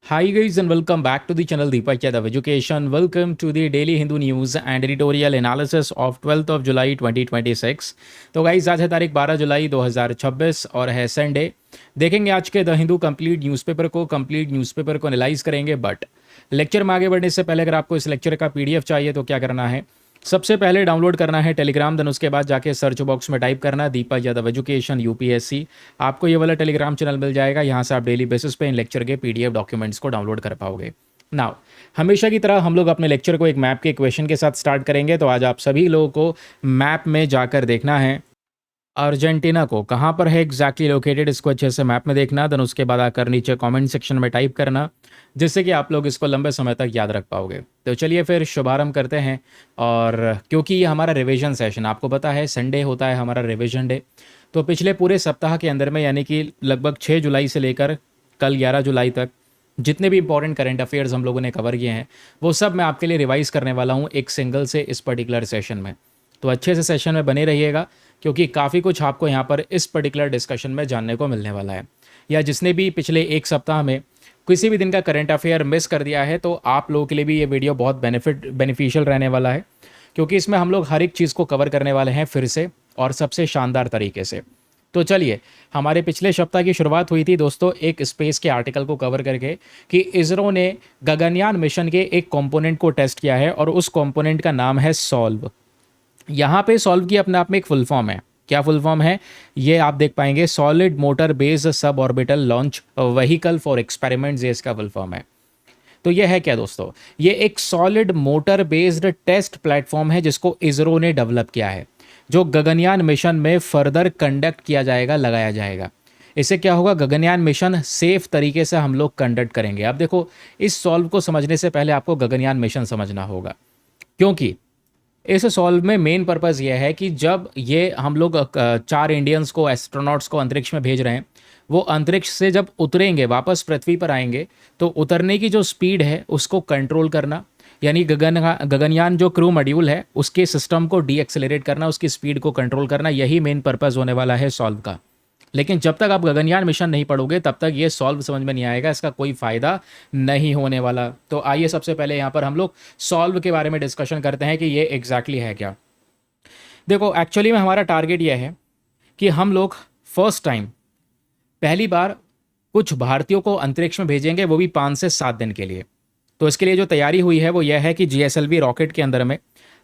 Hi guys and welcome back to the channel Deepak Yadav Education. Welcome to the daily Hindu news and editorial analysis of 12th of July 2026. तो guys आज है तारीख 12 जुलाई 2026 और है Sunday. देखेंगे आज के द हिंदू कंप्लीट न्यूज़पेपर को एनालाइज करेंगे। बट लेक्चर में आगे बढ़ने से पहले अगर आपको इस लेक्चर का पीडीएफ चाहिए तो क्या करना है, सबसे पहले डाउनलोड करना है टेलीग्राम, देन उसके बाद जाके सर्च बॉक्स में टाइप करना दीपक यादव एजुकेशन यूपीएससी। आपको ये वाला टेलीग्राम चैनल मिल जाएगा। यहाँ से आप डेली बेसिस पे इन लेक्चर के पीडीएफ डॉक्यूमेंट्स को डाउनलोड कर पाओगे। नाउ हमेशा की तरह हम लोग अपने लेक्चर को एक मैप के क्वेश्चन के साथ स्टार्ट करेंगे। तो आज आप सभी लोगों को मैप में जाकर देखना है अर्जेंटीना को कहाँ पर है एग्जैक्टली लोकेटेड, इसको अच्छे से मैप में देखना। देन उसके बाद आकर नीचे कमेंट सेक्शन में टाइप करना, जिससे कि आप लोग इसको लंबे समय तक याद रख पाओगे। तो चलिए फिर शुभारंभ करते हैं। और क्योंकि ये हमारा रिवीजन सेशन, आपको पता है संडे होता है हमारा रिवीजन डे, तो पिछले पूरे सप्ताह के अंदर में यानी कि लगभग 6 जुलाई से लेकर कल 11 जुलाई तक जितने भी इंपॉर्टेंट करंट अफेयर्स हम लोगों ने कवर किए हैं वो सब मैं आपके लिए रिवाइज करने वाला हूँ एक सिंगल से इस पर्टिकुलर सेशन में। तो अच्छे से सेशन में बने रहिएगा क्योंकि काफ़ी कुछ आपको यहाँ पर इस पर्टिकुलर डिस्कशन में जानने को मिलने वाला है। या जिसने भी पिछले एक सप्ताह में किसी भी दिन का करंट अफेयर मिस कर दिया है तो आप लोगों के लिए भी ये वीडियो बहुत बेनिफिशियल रहने वाला है, क्योंकि इसमें हम लोग हर एक चीज़ को कवर करने वाले हैं फिर से और सबसे शानदार तरीके से। तो चलिए, हमारे पिछले सप्ताह की शुरुआत हुई थी दोस्तों एक स्पेस के आर्टिकल को कवर करके कि इसरो ने गगनयान मिशन के एक कंपोनेंट को टेस्ट किया है और उस कंपोनेंट का नाम है सॉल्व। यहाँ पे सॉल्व की अपने आप में एक फुल फॉर्म है। क्या फुल फॉर्म है ये आप देख पाएंगे, solid motor based sub orbital launch vehicle for experiments, ये इसका फुल फॉर्म है। तो ये है क्या दोस्तों, ये एक solid motor based test platform है जिसको इसरो ने डेवलप किया है, जो गगनयान मिशन में फर्दर कंडक्ट किया जाएगा, लगाया जाएगा। इससे क्या होगा, गगनयान मिशन सेफ तरीके से हम लोग कंडक्ट करेंगे। अब देखो, इस सॉल्व को समझने से पहले आपको गगनयान मिशन समझना होगा, क्योंकि इस सॉल्व में मेन पर्पज़ ये है कि जब ये हम लोग 4 इंडियंस को, एस्ट्रोनॉट्स को अंतरिक्ष में भेज रहे हैं, वो अंतरिक्ष से जब उतरेंगे वापस पृथ्वी पर आएंगे तो उतरने की जो स्पीड है उसको कंट्रोल करना, यानी गगनयान जो क्रू मॉड्यूल है उसके सिस्टम को डी एक्सेलरेट करना, उसकी स्पीड को कंट्रोल करना, यही मेन पर्पज़ होने वाला है सॉल्व का। लेकिन जब तक आप गगनयान मिशन नहीं पढ़ोगे तब तक ये सॉल्व समझ में नहीं आएगा, इसका कोई फ़ायदा नहीं होने वाला। तो आइए सबसे पहले यहाँ पर हम लोग सॉल्व के बारे में डिस्कशन करते हैं कि ये एग्जैक्टली है क्या। देखो, एक्चुअली में हमारा टारगेट ये है कि हम लोग फर्स्ट टाइम पहली बार कुछ भारतीयों को अंतरिक्ष में भेजेंगे, वो भी 5 से 7 दिन के लिए। तो इसके लिए जो तैयारी हुई है वो यह है कि जीएसएलवी रॉकेट के अंदर में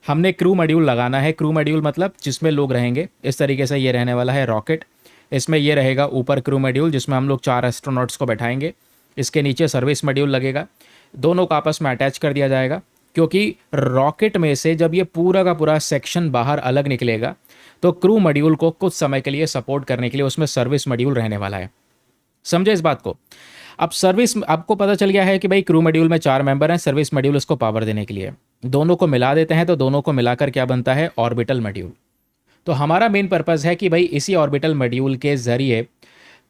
हमने क्रू मॉड्यूल लगाना है। क्रू मॉड्यूल मतलब जिसमें लोग रहेंगे, इस तरीके से ये रहने वाला है रॉकेट। इसमें ये रहेगा ऊपर क्रू मॉड्यूल जिसमें हम लोग 4 एस्ट्रोनॉट्स को बैठाएंगे, इसके नीचे सर्विस मॉड्यूल लगेगा, दोनों को आपस में अटैच कर दिया जाएगा। क्योंकि रॉकेट में से जब ये पूरा का पूरा सेक्शन बाहर अलग निकलेगा तो क्रू मॉड्यूल को कुछ समय के लिए सपोर्ट करने के लिए उसमें सर्विस मॉड्यूल रहने वाला है। समझे इस बात को। अब सर्विस, आपको पता चल गया है कि भाई क्रू मॉड्यूल में 4 मेंबर हैं, सर्विस मॉड्यूल उसको पावर देने के लिए, दोनों को मिला देते हैं तो दोनों को मिलाकर क्या बनता है, ऑर्बिटल मॉड्यूल। तो हमारा मेन पर्पज़ है कि भाई इसी ऑर्बिटल मॉड्यूल के ज़रिए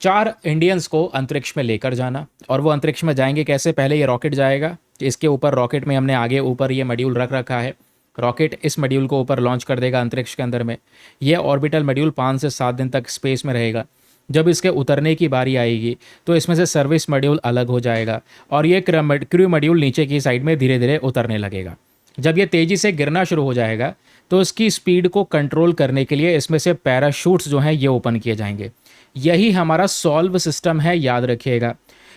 4 इंडियंस को अंतरिक्ष में लेकर जाना। और वो अंतरिक्ष में जाएंगे कैसे, पहले ये रॉकेट जाएगा, इसके ऊपर रॉकेट में हमने आगे ऊपर ये मॉड्यूल रख रखा है, रॉकेट इस मॉड्यूल को ऊपर लॉन्च कर देगा अंतरिक्ष के अंदर में। ये ऑर्बिटल मॉड्यूल 5 से 7 दिन तक स्पेस में रहेगा। जब इसके उतरने की बारी आएगी तो इसमें से सर्विस मॉड्यूल अलग हो जाएगा और ये क्रू मॉड्यूल नीचे की साइड में धीरे धीरे उतरने लगेगा। जब ये तेज़ी से गिरना शुरू हो जाएगा तो इसकी स्पीड को कंट्रोल करने के लिए इसमें से पैराशूट्स जो हैं ये ओपन किए जाएंगे। यही हमारा सॉल्व सिस्टम है, याद रखिएगा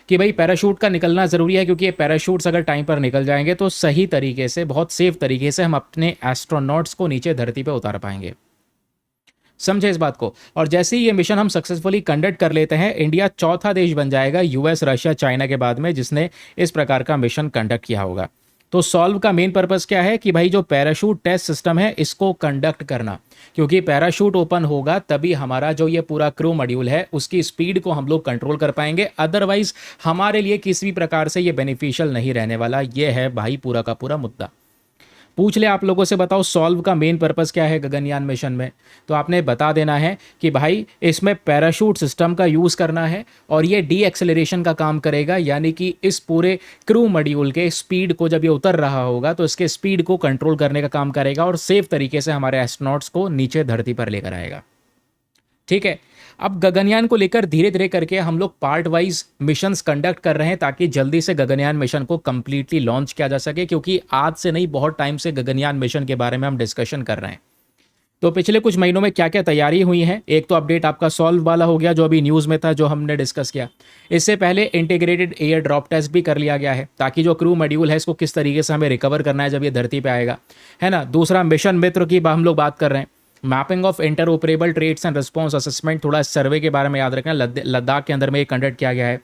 कि भाई पैराशूट का निकलना ज़रूरी है, क्योंकि ये पैराशूट्स अगर टाइम पर निकल जाएंगे तो सही तरीके से, बहुत सेफ तरीके से हम अपने एस्ट्रोनॉट्स को नीचे धरती पर उतार पाएंगे। समझे इस बात को। और जैसे ही ये मिशन हम सक्सेसफुली कंडक्ट कर लेते हैं, इंडिया चौथा देश बन जाएगा यूएस, रशिया, चाइना के बाद में जिसने इस प्रकार का मिशन कंडक्ट किया होगा। तो सॉल्व का मेन पर्पस क्या है कि भाई जो पैराशूट टेस्ट सिस्टम है इसको कंडक्ट करना, क्योंकि पैराशूट ओपन होगा तभी हमारा जो ये पूरा क्रू मॉड्यूल है उसकी स्पीड को हम लोग कंट्रोल कर पाएंगे। अदरवाइज हमारे लिए किसी भी प्रकार से ये बेनिफिशियल नहीं रहने वाला। ये है भाई पूरा का पूरा मुद्दा। पूछ ले आप लोगों से, बताओ सॉल्व का मेन पर्पस क्या है गगनयान मिशन में, तो आपने बता देना है कि भाई इसमें पैराशूट सिस्टम का यूज़ करना है और ये डी एक्सेलरेशन का काम करेगा, यानी कि इस पूरे क्रू मॉड्यूल के स्पीड को जब ये उतर रहा होगा तो इसके स्पीड को कंट्रोल करने का काम करेगा और सेफ तरीके से हमारे एस्ट्रोनॉट्स को नीचे धरती पर लेकर आएगा। ठीक है। अब गगनयान को लेकर धीरे धीरे करके हम लोग पार्ट वाइज मिशंस कंडक्ट कर रहे हैं ताकि जल्दी से गगनयान मिशन को कंप्लीटली लॉन्च किया जा सके, क्योंकि आज से नहीं बहुत टाइम से गगनयान मिशन के बारे में हम डिस्कशन कर रहे हैं। तो पिछले कुछ महीनों में क्या क्या तैयारी हुई है, एक तो अपडेट आपका सॉल्व वाला हो गया जो अभी न्यूज़ में था, जो हमने डिस्कस किया। इससे पहले इंटीग्रेटेड एयर ड्रॉप टेस्ट भी कर लिया गया है ताकि जो क्रू मॉड्यूल है इसको किस तरीके से हमें रिकवर करना है जब ये धरती पे आएगा, है ना। दूसरा मिशन मित्र की हम लोग बात कर रहे हैं, mapping of inter operable trades and response assessment, थोड़ा सर्वे के बारे में याद रखना, लद्दाख के अंदर में ये कंडक्ट किया गया है।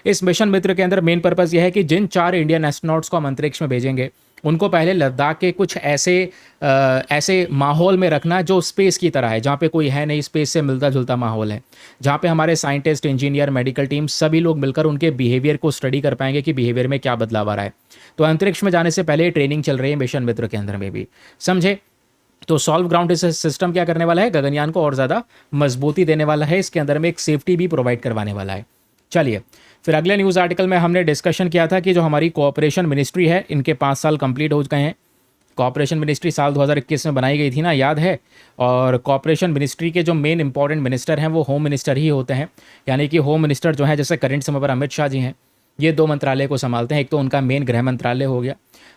इस मिशन मित्र के अंदर मेन पर्पज़ यह है कि जिन 4 इंडियन एस्ट्रोनॉट्स को हम अंतरिक्ष में भेजेंगे उनको पहले लद्दाख के कुछ ऐसे माहौल में रखना जो स्पेस की तरह है, जहाँ पे कोई है नहीं, स्पेस से मिलता जुलता माहौल है, जहाँ पे हमारे साइंटिस्ट, इंजीनियर, मेडिकल टीम सभी लोग मिलकर उनके बिहेवियर को स्टडी कर पाएंगे कि बिहेवियर में क्या बदलाव आ रहा है। तो अंतरिक्ष में जाने से पहले ट्रेनिंग चल रही है मिशन मित्र के अंदर में भी, समझे। तो सॉल्व ग्राउंड सिस्टम क्या करने वाला है, गगनयान को और ज़्यादा मजबूती देने वाला है, इसके अंदर में एक सेफ्टी भी प्रोवाइड करवाने वाला है। चलिए फिर अगले न्यूज़ आर्टिकल में हमने डिस्कशन किया था कि जो हमारी कोऑपरेशन मिनिस्ट्री है इनके 5 साल कंप्लीट हो गए हैं। कोऑपरेशन मिनिस्ट्री साल 2021 में बनाई गई थी ना, याद है। और कोऑपरेशन मिनिस्ट्री के जो मेन इंपॉर्टेंट मिनिस्टर हैं वो होम मिनिस्टर ही होते हैं, यानी कि होम मिनिस्टर जो है जैसे करंट समय पर अमित शाह जी हैं, ये 2 मंत्रालय को संभालते हैं। एक तो उनका मेन गृह मंत्रालय हो गया,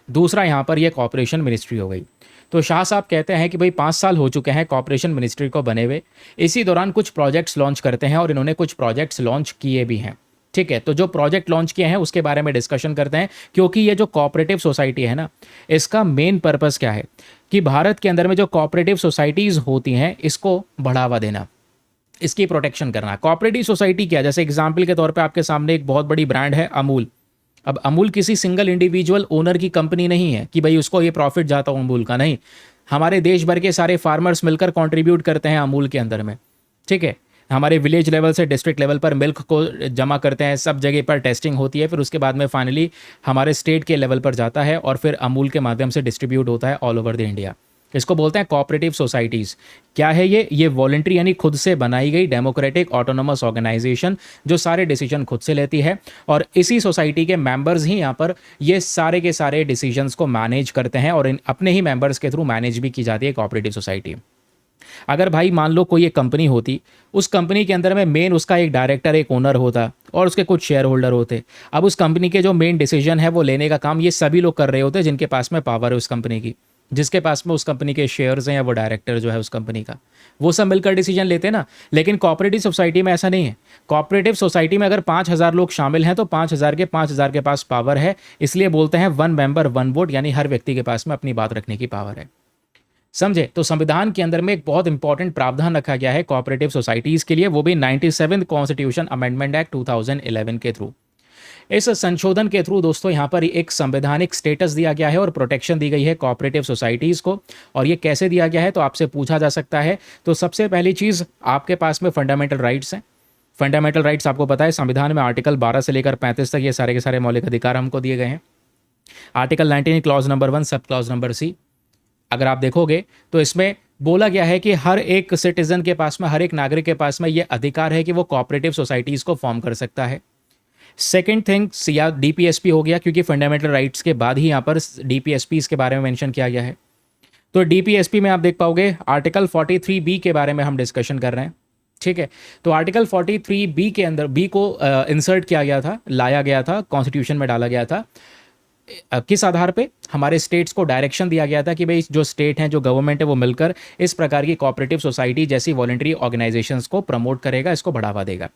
दूसरा यहाँ पर ये कोऑपरेशन मिनिस्ट्री हो गई। तो शाह साहब कहते हैं कि भाई 5 साल हो चुके हैं कोऑपरेशन मिनिस्ट्री को बने हुए, इसी दौरान कुछ प्रोजेक्ट्स लॉन्च करते हैं और इन्होंने कुछ प्रोजेक्ट्स लॉन्च किए भी हैं। ठीक है, तो जो प्रोजेक्ट लॉन्च किए हैं उसके बारे में डिस्कशन करते हैं, क्योंकि ये जो कोऑपरेटिव सोसाइटी है ना, इसका मेन पर्पस क्या है कि भारत के अंदर में जो कोऑपरेटिव सोसाइटीज़ होती हैं इसको बढ़ावा देना, इसकी प्रोटेक्शन करना। कोऑपरेटिव सोसाइटी क्या, जैसे एग्जाम्पल के तौर पे आपके सामने एक बहुत बड़ी ब्रांड है अमूल। अब अमूल किसी सिंगल इंडिविजुअल ओनर की कंपनी नहीं है कि भाई उसको ये प्रॉफिट जाता हो अमूल का, नहीं। हमारे देश भर के सारे फार्मर्स मिलकर कंट्रीब्यूट करते हैं अमूल के अंदर में। ठीक है, हमारे विलेज लेवल से डिस्ट्रिक्ट लेवल पर मिल्क को जमा करते हैं, सब जगह पर टेस्टिंग होती है, फिर उसके बाद में फाइनली हमारे स्टेट के लेवल पर जाता है और फिर अमूल के माध्यम से डिस्ट्रीब्यूट होता है ऑल ओवर द इंडिया। इसको बोलते हैं कोऑपरेटिव सोसाइटीज़। क्या है ये वॉलंटरी यानी खुद से बनाई गई डेमोक्रेटिक ऑटोनोमस ऑर्गेनाइजेशन जो सारे डिसीजन खुद से लेती है, और इसी सोसाइटी के मेंबर्स ही यहाँ पर ये सारे के सारे डिसीजंस को मैनेज करते हैं और इन अपने ही मेंबर्स के थ्रू मैनेज भी की जाती है कोऑपरेटिव सोसाइटी। अगर भाई मान लो कोई एक कंपनी होती, उस कंपनी के अंदर में मेन उसका एक डायरेक्टर, एक ओनर होता और उसके कुछ शेयर होल्डर होते। अब उस कंपनी के जो मेन डिसीजन है वो लेने का काम ये सभी लोग कर रहे होते जिनके पास में पावर है उस कंपनी की, जिसके पास में उस कंपनी के शेयर्स हैं या वो डायरेक्टर जो है उस कंपनी का, वो सब मिलकर डिसीजन लेते हैं ना। लेकिन कोऑपरेटिव सोसाइटी में ऐसा नहीं है। कोऑपरेटिव सोसाइटी में अगर 5,000 लोग शामिल हैं तो 5,000 के पास पावर है, इसलिए बोलते हैं 1 मेंबर 1 वोट, यानी हर व्यक्ति के पास में अपनी बात रखने की पावर है, समझे। तो संविधान के अंदर में एक बहुत इंपॉर्टेंट प्रावधान रखा गया है कोऑपरेटिव सोसाइटीज़ के लिए, वो भी 97 कॉन्स्टिट्यूशन अमेंडमेंट एक्ट 2011 के थ्रू। इस संशोधन के थ्रू दोस्तों यहाँ पर एक संवैधानिक स्टेटस दिया गया है और प्रोटेक्शन दी गई है कोऑपरेटिव सोसाइटीज़ को। और ये कैसे दिया गया है तो आपसे पूछा जा सकता है। तो सबसे पहली चीज़, आपके पास में फंडामेंटल राइट्स हैं। फंडामेंटल राइट्स आपको पता है संविधान में आर्टिकल 12 से लेकर 35 तक ये सारे के सारे मौलिक अधिकार हमको दिए गए हैं। Article 19 clause number 1 sub clause number C, अगर आप देखोगे तो इसमें बोला गया है कि हर एक सिटीजन के पास में, हर एक नागरिक के पास में ये अधिकार है कि वो कोऑपरेटिव सोसाइटीज़ को फॉर्म कर सकता है। सेकेंड थिंग या डीपीएसपी हो गया, क्योंकि फंडामेंटल राइट्स के बाद ही यहाँ पर डीपीएसपी के बारे में मेंशन किया गया है। तो डीपीएसपी में आप देख पाओगे आर्टिकल 43B के बारे में हम डिस्कशन कर रहे हैं। ठीक है, तो आर्टिकल 43B के अंदर बी को इंसर्ट किया गया था, लाया गया था, कॉन्स्टिट्यूशन में डाला गया था। किस आधार पे? हमारे स्टेट्स को डायरेक्शन दिया गया था कि भाई जो स्टेट हैं, जो गवर्नमेंट है, वो मिलकर इस प्रकार की कोऑपरेटिव सोसाइटी जैसी वॉलंटरी ऑर्गेनाइजेशंस को प्रमोट करेगा, इसको बढ़ावा देगा।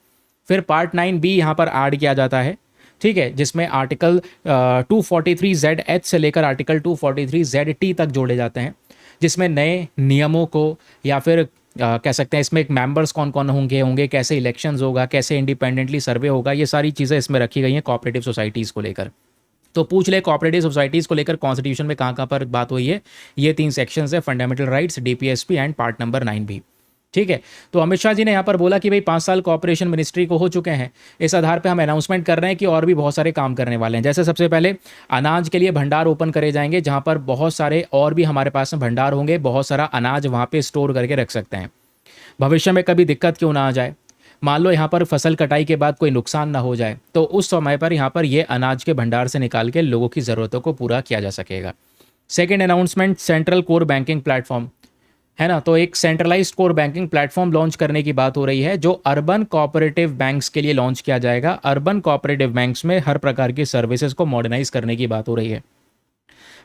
फिर पार्ट 9B यहाँ पर ऐड किया जाता है, ठीक है, जिसमें आर्टिकल 243ZH से लेकर आर्टिकल 243ZT तक जोड़े जाते हैं, जिसमें नए नियमों को या फिर कह सकते हैं इसमें एक मेंबर्स कौन कौन होंगे, कैसे इलेक्शंस होगा, कैसे इंडिपेंडेंटली सर्वे होगा, ये सारी चीज़ें इसमें रखी गई हैं कोऑपरेटिव सोसाइटीज़ को लेकर। तो पूछ ले कोऑपरेटिव सोसाइटीज़ को लेकर कॉन्स्टिट्यूशन में कहाँ पर बात हुई है। ये 3 सेक्शंस है, fundamental rights, DPSP and part number 9B। ठीक है, तो अमित शाह जी ने यहाँ पर बोला कि भाई 5 साल कोऑपरेशन मिनिस्ट्री को हो चुके हैं, इस आधार पे हम अनाउंसमेंट कर रहे हैं कि और भी बहुत सारे काम करने वाले हैं। जैसे सबसे पहले अनाज के लिए भंडार ओपन करे जाएंगे, जहाँ पर बहुत सारे और भी हमारे पास में भंडार होंगे, बहुत सारा अनाज वहाँ पे स्टोर करके रख सकते हैं। भविष्य में कभी दिक्कत क्यों ना आ जाए, मान लो यहाँ पर फसल कटाई के बाद कोई नुकसान ना हो जाए, तो उस समय पर यहाँ पर ये अनाज के भंडार से निकाल के लोगों की ज़रूरतों को पूरा किया जा सकेगा। Second announcement, central core banking platform. है ना। तो एक centralised core banking platform launch करने की बात हो रही है जो अर्बन कोऑपरेटिव बैंक्स के लिए लॉन्च किया जाएगा। अर्बन कोऑपरेटिव बैंक्स में हर प्रकार की सर्विसेज को मॉडर्नाइज करने की बात हो रही है।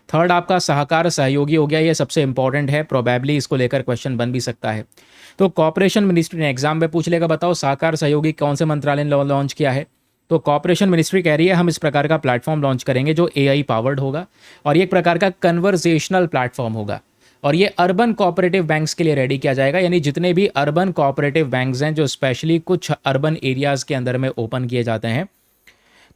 थर्ड आपका सहकार सहयोगी हो गया, ये सबसे इंपॉर्टेंट है, प्रोबेबली इसको लेकर क्वेश्चन बन भी सकता है। तो कॉर्पोरेशन मिनिस्ट्री ने एग्जाम में पूछ लेगा, बताओ सहकार सहयोगी कौन से मंत्रालय ने लॉन्च किया है। तो कॉर्पोरेशन मिनिस्ट्री कह रही है हम इस प्रकार का प्लेटफॉर्म लॉन्च करेंगे जो एआई पावर्ड होगा और ये एक प्रकार का कन्वर्सेशनल प्लेटफॉर्म होगा और ये अर्बन कोऑपरेटिव बैंक्स के लिए रेडी किया जाएगा। यानी जितने भी अर्बन कोऑपरेटिव बैंक्स हैं जो स्पेशली कुछ अर्बन एरियाज के अंदर में ओपन किए जाते हैं,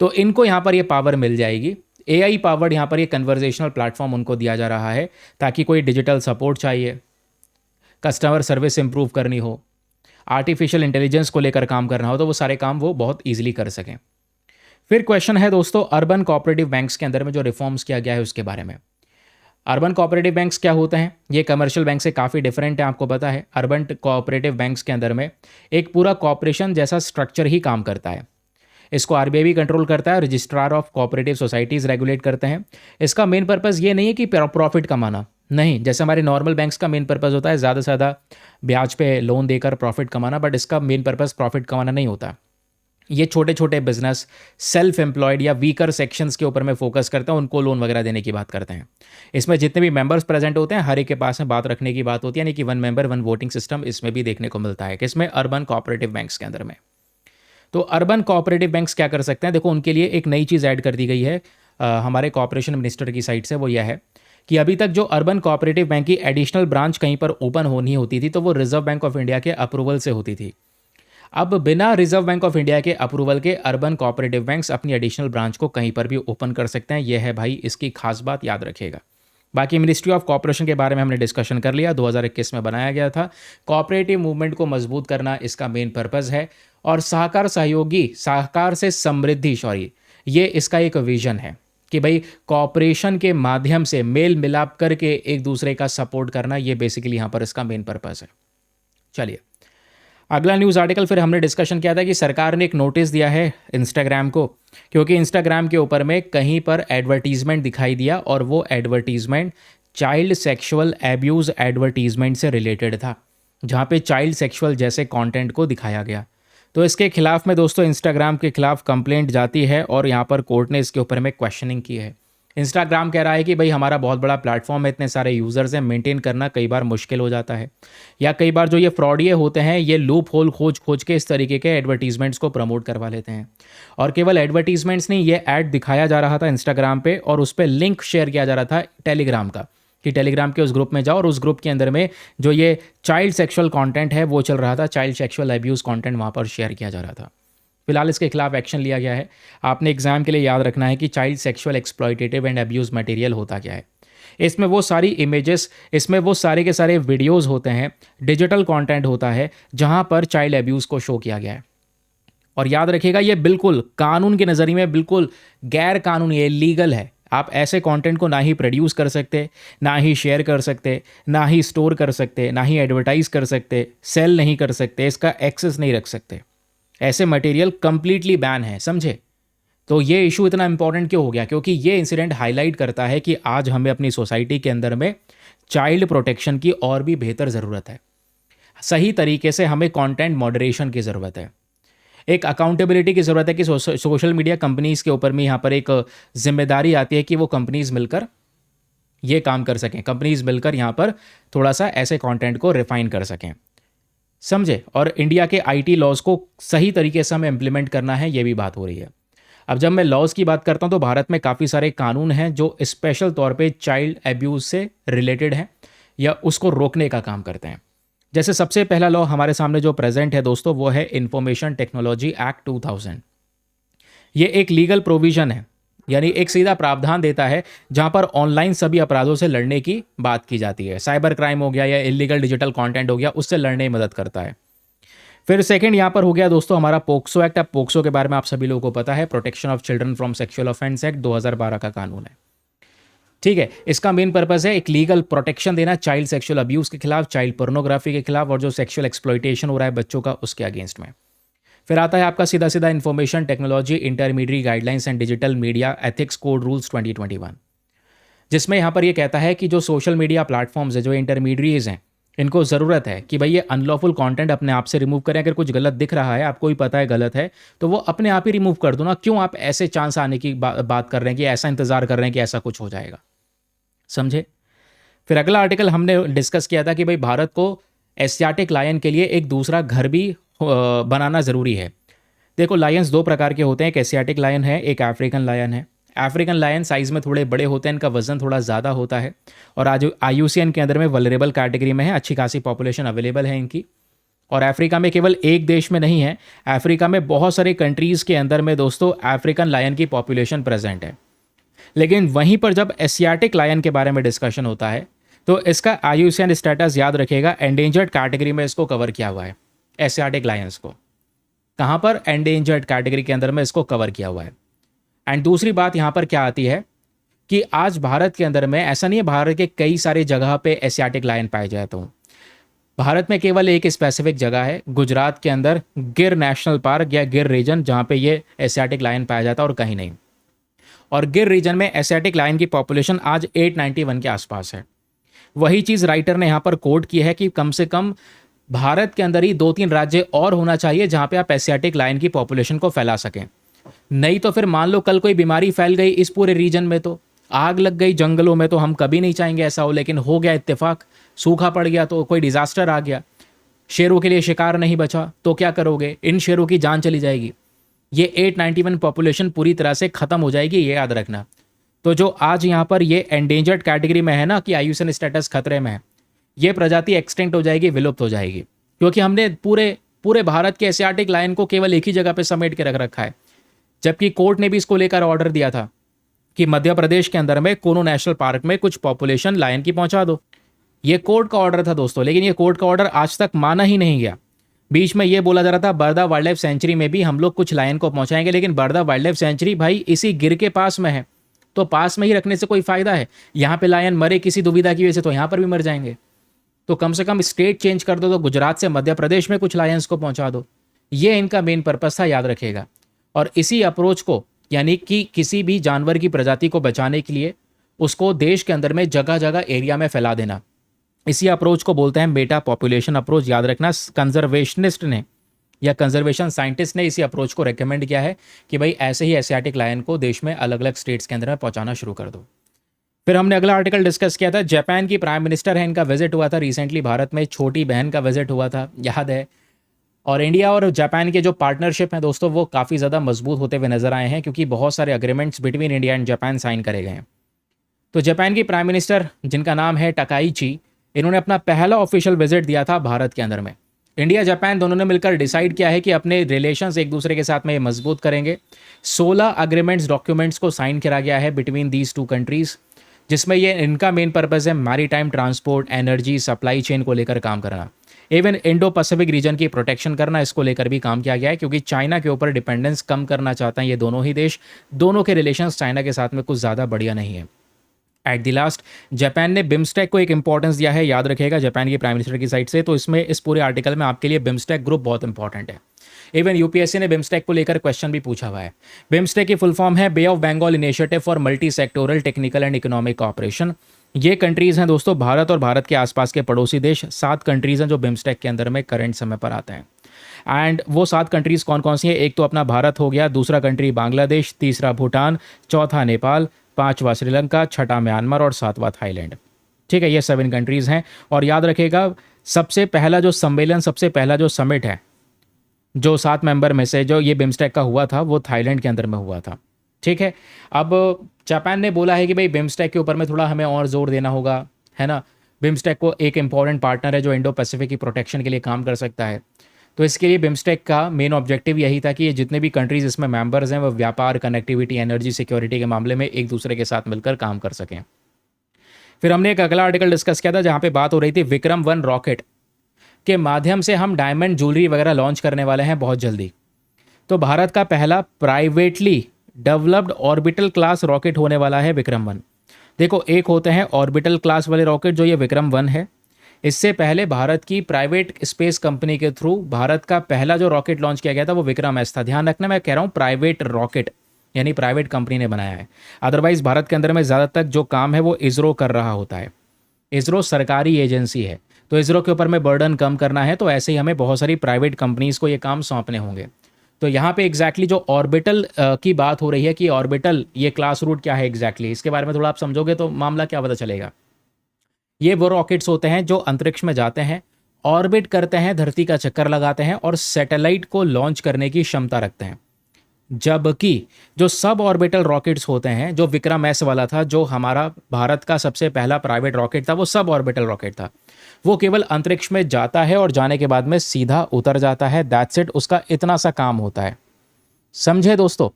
तो इनको यहाँ पर ये पावर मिल जाएगी। एआई पावर्ड यहाँ पर ये कन्वर्सेशनल प्लेटफॉर्म उनको दिया जा रहा है ताकि कोई डिजिटल सपोर्ट चाहिए, कस्टमर सर्विस इंप्रूव करनी हो, आर्टिफिशियल इंटेलिजेंस को लेकर काम करना हो, तो वो सारे काम वो बहुत ईजिली कर सकें। फिर क्वेश्चन है दोस्तों अर्बन कोऑपरेटिव बैंक्स के अंदर में जो रिफॉर्म्स किया गया है उसके बारे में। अर्बन कोऑपरेटिव बैंक्स क्या होते हैं, ये कमर्शियल बैंक से काफ़ी डिफरेंट है, आपको पता है। अर्बन कोऑपरेटिव बैंक्स के अंदर में एक पूरा कॉर्पोरेशन जैसा स्ट्रक्चर ही काम करता है। इसको आरबीआई भी कंट्रोल करता है, registrar of cooperative societies regulate करते हैं। इसका मेन पर्पज़ ये नहीं है कि प्रॉफिट कमाना, नहीं, जैसे हमारे नॉर्मल बैंक्स का मेन पर्पज़ होता है ज़्यादा से ज़्यादा ब्याज पे लोन देकर प्रॉफिट कमाना, बट इसका मेन पर्पज़ प्रॉफिट कमाना नहीं होता। ये छोटे छोटे बिजनेस, सेल्फ एम्प्लॉयड या वीकर सेक्शंस के ऊपर में फोकस करते हैं, उनको लोन वगैरह देने की बात करते हैं। इसमें जितने भी मेंबर्स प्रेजेंट होते हैं हर एक के पास में बात रखने की बात होती है, यानी कि one member one voting system इसमें भी देखने को मिलता है किसमें, अर्बन कोऑपरेटिव बैंक्स के अंदर में। तो अर्बन कोऑपरेटिव बैंक्स क्या कर सकते हैं, देखो उनके लिए एक नई चीज़ ऐड कर दी गई है हमारे कॉर्पोरेशन मिनिस्टर की साइड से। वो यह है कि अभी तक जो अर्बन कोऑपरेटिव बैंक की एडिशनल ब्रांच कहीं पर ओपन होनी होती थी तो वो रिजर्व बैंक ऑफ इंडिया के अप्रूवल से होती थी। अब बिना रिजर्व बैंक ऑफ इंडिया के अप्रूवल के अर्बन कोऑपरेटिव बैंक्स अपनी एडिशनल ब्रांच को कहीं पर भी ओपन कर सकते हैं। यह है भाई इसकी खास बात, याद रखिएगा। बाकी मिनिस्ट्री ऑफ कॉर्पोरेशन के बारे में हमने डिस्कशन कर लिया, 2021 में बनाया गया था। कॉपरेटिव मूवमेंट को मजबूत करना इसका मेन पर्पज़ है और सहकार सहयोगी, सहकार से समृद्धि, सॉरी, ये इसका एक विजन है कि भाई कॉपरेशन के माध्यम से मेल मिलाप करके एक दूसरे का सपोर्ट करना, ये बेसिकली यहाँ पर इसका मेन पर्पज़ है। चलिए अगला न्यूज़ आर्टिकल फिर हमने डिस्कशन किया था कि सरकार ने एक नोटिस दिया है इंस्टाग्राम को, क्योंकि इंस्टाग्राम के ऊपर में कहीं पर एडवर्टीजमेंट दिखाई दिया और वो advertisement child sexual abuse advertisement से रिलेटेड था, जहाँ पे चाइल्ड सेक्सुअल जैसे कंटेंट को दिखाया गया। तो इसके खिलाफ में दोस्तों इंस्टाग्राम के खिलाफ कंप्लेंट जाती है और यहाँ पर कोर्ट ने इसके ऊपर में क्वेश्चनिंग की है। इंस्टाग्राम कह रहा है कि भाई हमारा बहुत बड़ा प्लेटफॉर्म है, इतने सारे यूज़र्स हैं, मेंटेन करना कई बार मुश्किल हो जाता है, या कई बार जो ये फ्रॉडिये होते हैं ये लूप होल खोज खोज के इस तरीके के एडवर्टीजमेंट्स को प्रमोट करवा लेते हैं। और केवल एडवर्टीजमेंट्स नहीं, ये ऐड दिखाया जा रहा था इंस्टाग्राम पे और उस पर लिंक शेयर किया जा रहा था टेलीग्राम का, कि टेलीग्राम के उस ग्रुप में जाओ और उस ग्रुप के अंदर में जो ये चाइल्ड सेक्सुअल कंटेंट है वो चल रहा था, चाइल्ड सेक्सुअल अब्यूज़ कंटेंट वहाँ पर शेयर किया जा रहा था। फिलहाल इसके खिलाफ एक्शन लिया गया है। आपने एग्जाम के लिए याद रखना है कि child sexual exploitative and abuse material होता क्या है। इसमें वो सारी इमेजेस, इसमें वो सारे के सारे वीडियोज़ होते हैं, डिजिटल कंटेंट होता है जहाँ पर चाइल्ड अब्यूज़ को शो किया गया है। और याद रखिएगा ये बिल्कुल कानून के नज़रिए में बिल्कुल गैर कानूनी है, लीगल है। आप ऐसे कंटेंट को ना ही प्रोड्यूस कर सकते, ना ही शेयर कर सकते, ना ही स्टोर कर सकते, ना ही एडवर्टाइज कर सकते, सेल नहीं कर सकते, इसका एक्सेस नहीं रख सकते। ऐसे मटेरियल कंप्लीटली बैन है, समझे। तो ये इशू इतना इंपॉर्टेंट क्यों हो गया, क्योंकि ये इंसिडेंट हाईलाइट करता है कि आज हमें अपनी सोसाइटी के अंदर में चाइल्ड प्रोटेक्शन की और भी बेहतर ज़रूरत है। सही तरीके से हमें कंटेंट मॉडरेशन की ज़रूरत है, एक अकाउंटेबिलिटी की ज़रूरत है कि सोशल मीडिया कंपनीज़ के ऊपर में यहाँ पर एक जिम्मेदारी आती है कि वो कंपनीज़ मिलकर ये काम कर सकें, कंपनीज़ मिलकर यहाँ पर थोड़ा सा ऐसे कंटेंट को रिफाइन कर सकें, समझे। और इंडिया के आईटी लॉज को सही तरीके से हमें इम्प्लीमेंट करना है, ये भी बात हो रही है। अब जब मैं लॉज की बात करता हूँ तो भारत में काफ़ी सारे कानून हैं जो स्पेशल तौर पे चाइल्ड एब्यूज़ से रिलेटेड हैं या उसको रोकने का काम करते हैं। जैसे सबसे पहला लॉ हमारे सामने जो प्रेजेंट है दोस्तों वो है इंफॉर्मेशन टेक्नोलॉजी एक्ट 2000। ये एक लीगल प्रोविजन है, यानी एक सीधा प्रावधान देता है जहां पर ऑनलाइन सभी अपराधों से लड़ने की बात की जाती है। साइबर क्राइम हो गया या इलीगल डिजिटल कंटेंट हो गया, उससे लड़ने में मदद करता है। फिर सेकंड यहां पर हो गया दोस्तों हमारा पोक्सो एक्ट। अब पोक्सो के बारे में आप सभी लोगों को पता है, protection of children from sexual offence act 2012 का कानून है, ठीक है। इसका मेन पर्पस है एक लीगल प्रोटेक्शन देना चाइल्ड सेक्सुअल अब्यूज़ के खिलाफ, चाइल्ड पोर्नोग्राफी के खिलाफ और जो सेक्सुअल एक्सप्लॉयटेशन हो रहा है बच्चों का उसके अगेंस्ट में। फिर आता है आपका सीधा सीधा information technology intermediate guidelines and digital media ethics code rules 2021, जिसमें यहाँ पर ये कहता है कि जो सोशल मीडिया प्लेटफॉर्म्स है, जो इंटरमीडिएट्स हैं, इनको ज़रूरत है कि भाई ये अनलॉफुल कंटेंट अपने आप से रिमूव करें। अगर कुछ गलत दिख रहा है, आपको भी पता है गलत है, तो वो अपने आप ही रिमूव कर दो ना। क्यों आप ऐसे चांस आने की बात कर रहे हैं कि ऐसा इंतज़ार कर रहे हैं कि ऐसा कुछ हो जाएगा? समझे? फिर अगला आर्टिकल हमने डिस्कस किया था कि भाई भारत को एशियाटिक लायन के लिए एक दूसरा घर भी बनाना ज़रूरी है। देखो, लायंस दो प्रकार के होते हैं, एक एशियाटिक लायन है, एक अफ्रीकन लायन है। अफ्रीकन लायन साइज़ में थोड़े बड़े होते हैं, इनका वजन थोड़ा ज़्यादा होता है, और आज IUCN के अंदर में वल्नरेबल कैटेगरी में है, अच्छी खासी पॉपुलेशन अवेलेबल है इनकी। और अफ्रीका में केवल एक देश में नहीं है, अफ्रीका में बहुत सारे कंट्रीज़ के अंदर में दोस्तों अफ्रीकन लायन की पॉपुलेशन प्रेजेंट है। लेकिन वहीं पर जब एशियाटिक लायन के बारे में डिस्कशन होता है, तो इसका IUCN स्टेटस याद रखेगा, एंडेंजर्ड कैटेगरी में इसको कवर किया हुआ है। एशियाटिक लायंस को कहाँ पर? एंडेंजर्ड कैटेगरी के अंदर में इसको कवर किया हुआ है। एंड दूसरी बात यहाँ पर क्या आती है कि आज भारत के अंदर में ऐसा नहीं है, भारत के कई सारे जगह पे एशियाटिक लायन पाए जाते हों। भारत में केवल एक स्पेसिफिक जगह है, गुजरात के अंदर गिर नेशनल पार्क या गिर रीजन, जहाँ पे ये एशियाटिक लायन पाया जाता है और कहीं नहीं। और गिर रीजन में एशियाटिक लायन की पॉपुलेशन आज 891 के आसपास है। वही चीज़ राइटर ने यहाँ पर कोट की है कि कम से कम भारत के अंदर ही 2-3 राज्य और होना चाहिए जहाँ पे आप एशियाटिक लायन की पॉपुलेशन को फैला सकें। नहीं तो फिर मान लो कल कोई बीमारी फैल गई इस पूरे रीजन में, तो आग लग गई जंगलों में, तो हम कभी नहीं चाहेंगे ऐसा हो, लेकिन हो गया इत्तेफाक, सूखा पड़ गया, तो कोई डिजास्टर आ गया, शेरों के लिए शिकार नहीं बचा, तो क्या करोगे? इन शेरों की जान चली जाएगी। ये 891 पॉपुलेशन पूरी तरह से खत्म हो जाएगी, ये याद रखना। तो जो आज यहाँ पर ये एंडेंजर्ड कैटेगरी में है ना कि IUCN स्टेटस खतरे में है, ये प्रजाति एक्सटिंक्ट हो जाएगी, विलुप्त हो जाएगी, क्योंकि हमने पूरे पूरे भारत के एशियाटिक लायन को केवल एक ही जगह पे समेट के रख रखा है। जबकि कोर्ट ने भी इसको लेकर ऑर्डर दिया था कि मध्य प्रदेश के अंदर में कोनो नेशनल पार्क में कुछ पॉपुलेशन लायन की पहुंचा दो। ये कोर्ट का ऑर्डर था दोस्तों, लेकिन ये कोर्ट का ऑर्डर आज तक माना ही नहीं गया। बीच में ये बोला जा रहा था बरदा वाइल्ड लाइफ सेंचुरी में भी हम लोग कुछ लायन को पहुंचाएंगे, लेकिन बरदा वाइल्ड लाइफ सेंचुरी भाई इसी गिर के पास में है, तो पास में ही रखने से कोई फायदा है? यहाँ पे लायन मरे किसी दुविधा की वजह से, तो यहाँ पर भी मर जाएंगे। तो कम से कम स्टेट चेंज कर दो, तो गुजरात से मध्य प्रदेश में कुछ लायंस को पहुंचा दो। ये इनका मेन पर्पस था, याद रखेगा। और इसी अप्रोच को, यानी कि किसी भी जानवर की प्रजाति को बचाने के लिए उसको देश के अंदर में जगह जगह एरिया में फैला देना, इसी अप्रोच को बोलते हैं मेटा पॉपुलेशन अप्रोच। याद रखना, कंजर्वेशनिस्ट ने या कंजर्वेशन साइंटिस्ट ने इसी अप्रोच को रेकमेंड किया है कि भाई ऐसे ही एशियाटिक लायन को देश में अलग अलग स्टेट्स के अंदर में पहुंचाना शुरू कर दो। फिर हमने अगला आर्टिकल डिस्कस किया था, जापान की प्राइम मिनिस्टर है, इनका विजिट हुआ था रिसेंटली भारत में, छोटी बहन का विजिट हुआ था, याद है। और इंडिया और जापान के जो पार्टनरशिप हैं दोस्तों, वो काफ़ी ज़्यादा मजबूत होते हुए नजर आए हैं, क्योंकि बहुत सारे agreements between India and Japan sign करे गए हैं। तो जापान की प्राइम मिनिस्टर, जिनका नाम है टकाइची, इन्होंने अपना पहला ऑफिशियल विजिट दिया था भारत के अंदर में। इंडिया जापान दोनों ने मिलकर डिसाइड किया है कि अपने रिलेशंस एक दूसरे के साथ में मजबूत करेंगे। 16 अग्रीमेंट्स डॉक्यूमेंट्स को साइन करा गया है बिटवीन दीज टू कंट्रीज़, जिसमें ये इनका मेन पर्पज़ है maritime transport, energy, supply chain को लेकर काम करना। इवन इंडो पैसिफिक रीजन की प्रोटेक्शन करना, इसको लेकर भी काम किया गया है, क्योंकि चाइना के ऊपर डिपेंडेंस कम करना चाहते हैं ये दोनों ही देश। दोनों के रिलेशंस चाइना के साथ में कुछ ज़्यादा बढ़िया नहीं है। एट द लास्ट, जापान ने बिम्स्टेक को एक इंपॉर्टेंस दिया है, याद रखेगा, जापान की प्राइम मिनिस्टर की साइड से। तो इसमें इस पूरे आर्टिकल में आपके लिए बिम्स्टेक ग्रुप बहुत इंपॉर्टेंट है। इवन यूपीएससी ने बिम्स्टेक को लेकर क्वेश्चन भी पूछा हुआ है। बिम्स्टेक की फुल फॉर्म है Bay of Bengal initiative for multi sectoral technical and economic cooperation. ये कंट्रीज़ हैं दोस्तों, भारत और भारत के आसपास के पड़ोसी देश, 7 कंट्रीज़ हैं जो बिम्स्टेक के अंदर में करंट समय पर आते हैं। एंड वो 7 कंट्रीज़ कौन कौन सी हैं? एक तो अपना भारत हो गया, दूसरा कंट्री बांग्लादेश, तीसरा भूटान, चौथा नेपाल, 5वां श्रीलंका, 6वां म्यांमार और 7वां थाईलैंड। ठीक है, ये 7 कंट्रीज़ हैं। और याद रखेगा, सबसे पहला जो सम्मेलन, सबसे पहला जो समिट है, जो 7 मेंबर में से जो ये बिम्स्टेक का हुआ था, वो थाईलैंड के अंदर में हुआ था। ठीक है, अब जापान ने बोला है कि भाई बिम्स्टेक के ऊपर में थोड़ा हमें और जोर देना होगा, है ना। बिम्स्टेक को एक इंपॉर्टेंट पार्टनर है जो इंडो पैसिफिक की प्रोटेक्शन के लिए काम कर सकता है। तो इसके लिए बिम्स्टेक का मेन ऑब्जेक्टिव यही था कि ये जितने भी कंट्रीज़ इसमें मेंबर्स हैं, वो व्यापार, कनेक्टिविटी, एनर्जी, सिक्योरिटी के मामले में एक दूसरे के साथ मिलकर काम कर सकें। फिर हमने एक अगला आर्टिकल डिस्कस किया था जहाँ पे बात हो रही थी विक्रम-1 रॉकेट के माध्यम से हम डायमंड ज्वेलरी वगैरह लॉन्च करने वाले हैं बहुत जल्दी। तो भारत का पहला privately developed orbital class rocket होने वाला है विक्रम-1। देखो, एक होते हैं ऑर्बिटल क्लास वाले रॉकेट, जो ये विक्रम-1 है। इससे पहले भारत की प्राइवेट स्पेस कंपनी के थ्रू भारत का पहला जो रॉकेट लॉन्च किया गया था वो विक्रम-S था। ध्यान रखना, मैं कह रहा हूँ प्राइवेट रॉकेट, यानी प्राइवेट कंपनी ने बनाया है। अदरवाइज भारत के अंदर में ज़्यादातर जो काम है वो इसरो कर रहा होता है। इसरो सरकारी एजेंसी है, तो इसरो के ऊपर में बर्डन कम करना है, तो ऐसे ही हमें बहुत सारी प्राइवेट कंपनीज़ को ये काम सौंपने होंगे। तो यहाँ पे एग्जैक्टली जो ऑर्बिटल की बात हो रही है कि ऑर्बिटल ये क्लास रूट क्या है एग्जैक्टली, इसके बारे में थोड़ा आप समझोगे तो मामला क्या पता चलेगा। ये वो रॉकेट्स होते हैं जो अंतरिक्ष में जाते हैं, ऑर्बिट करते हैं, धरती का चक्कर लगाते हैं और सैटेलाइट को लॉन्च करने की क्षमता रखते हैं। जबकि जो सब ऑर्बिटल रॉकेट्स होते हैं, जो विक्रम एस वाला था, जो हमारा भारत का सबसे पहला प्राइवेट रॉकेट था, वो सब ऑर्बिटल रॉकेट था। वो केवल अंतरिक्ष में जाता है और जाने के बाद में सीधा उतर जाता है, दैट्स इट, उसका इतना सा काम होता है। समझे दोस्तों।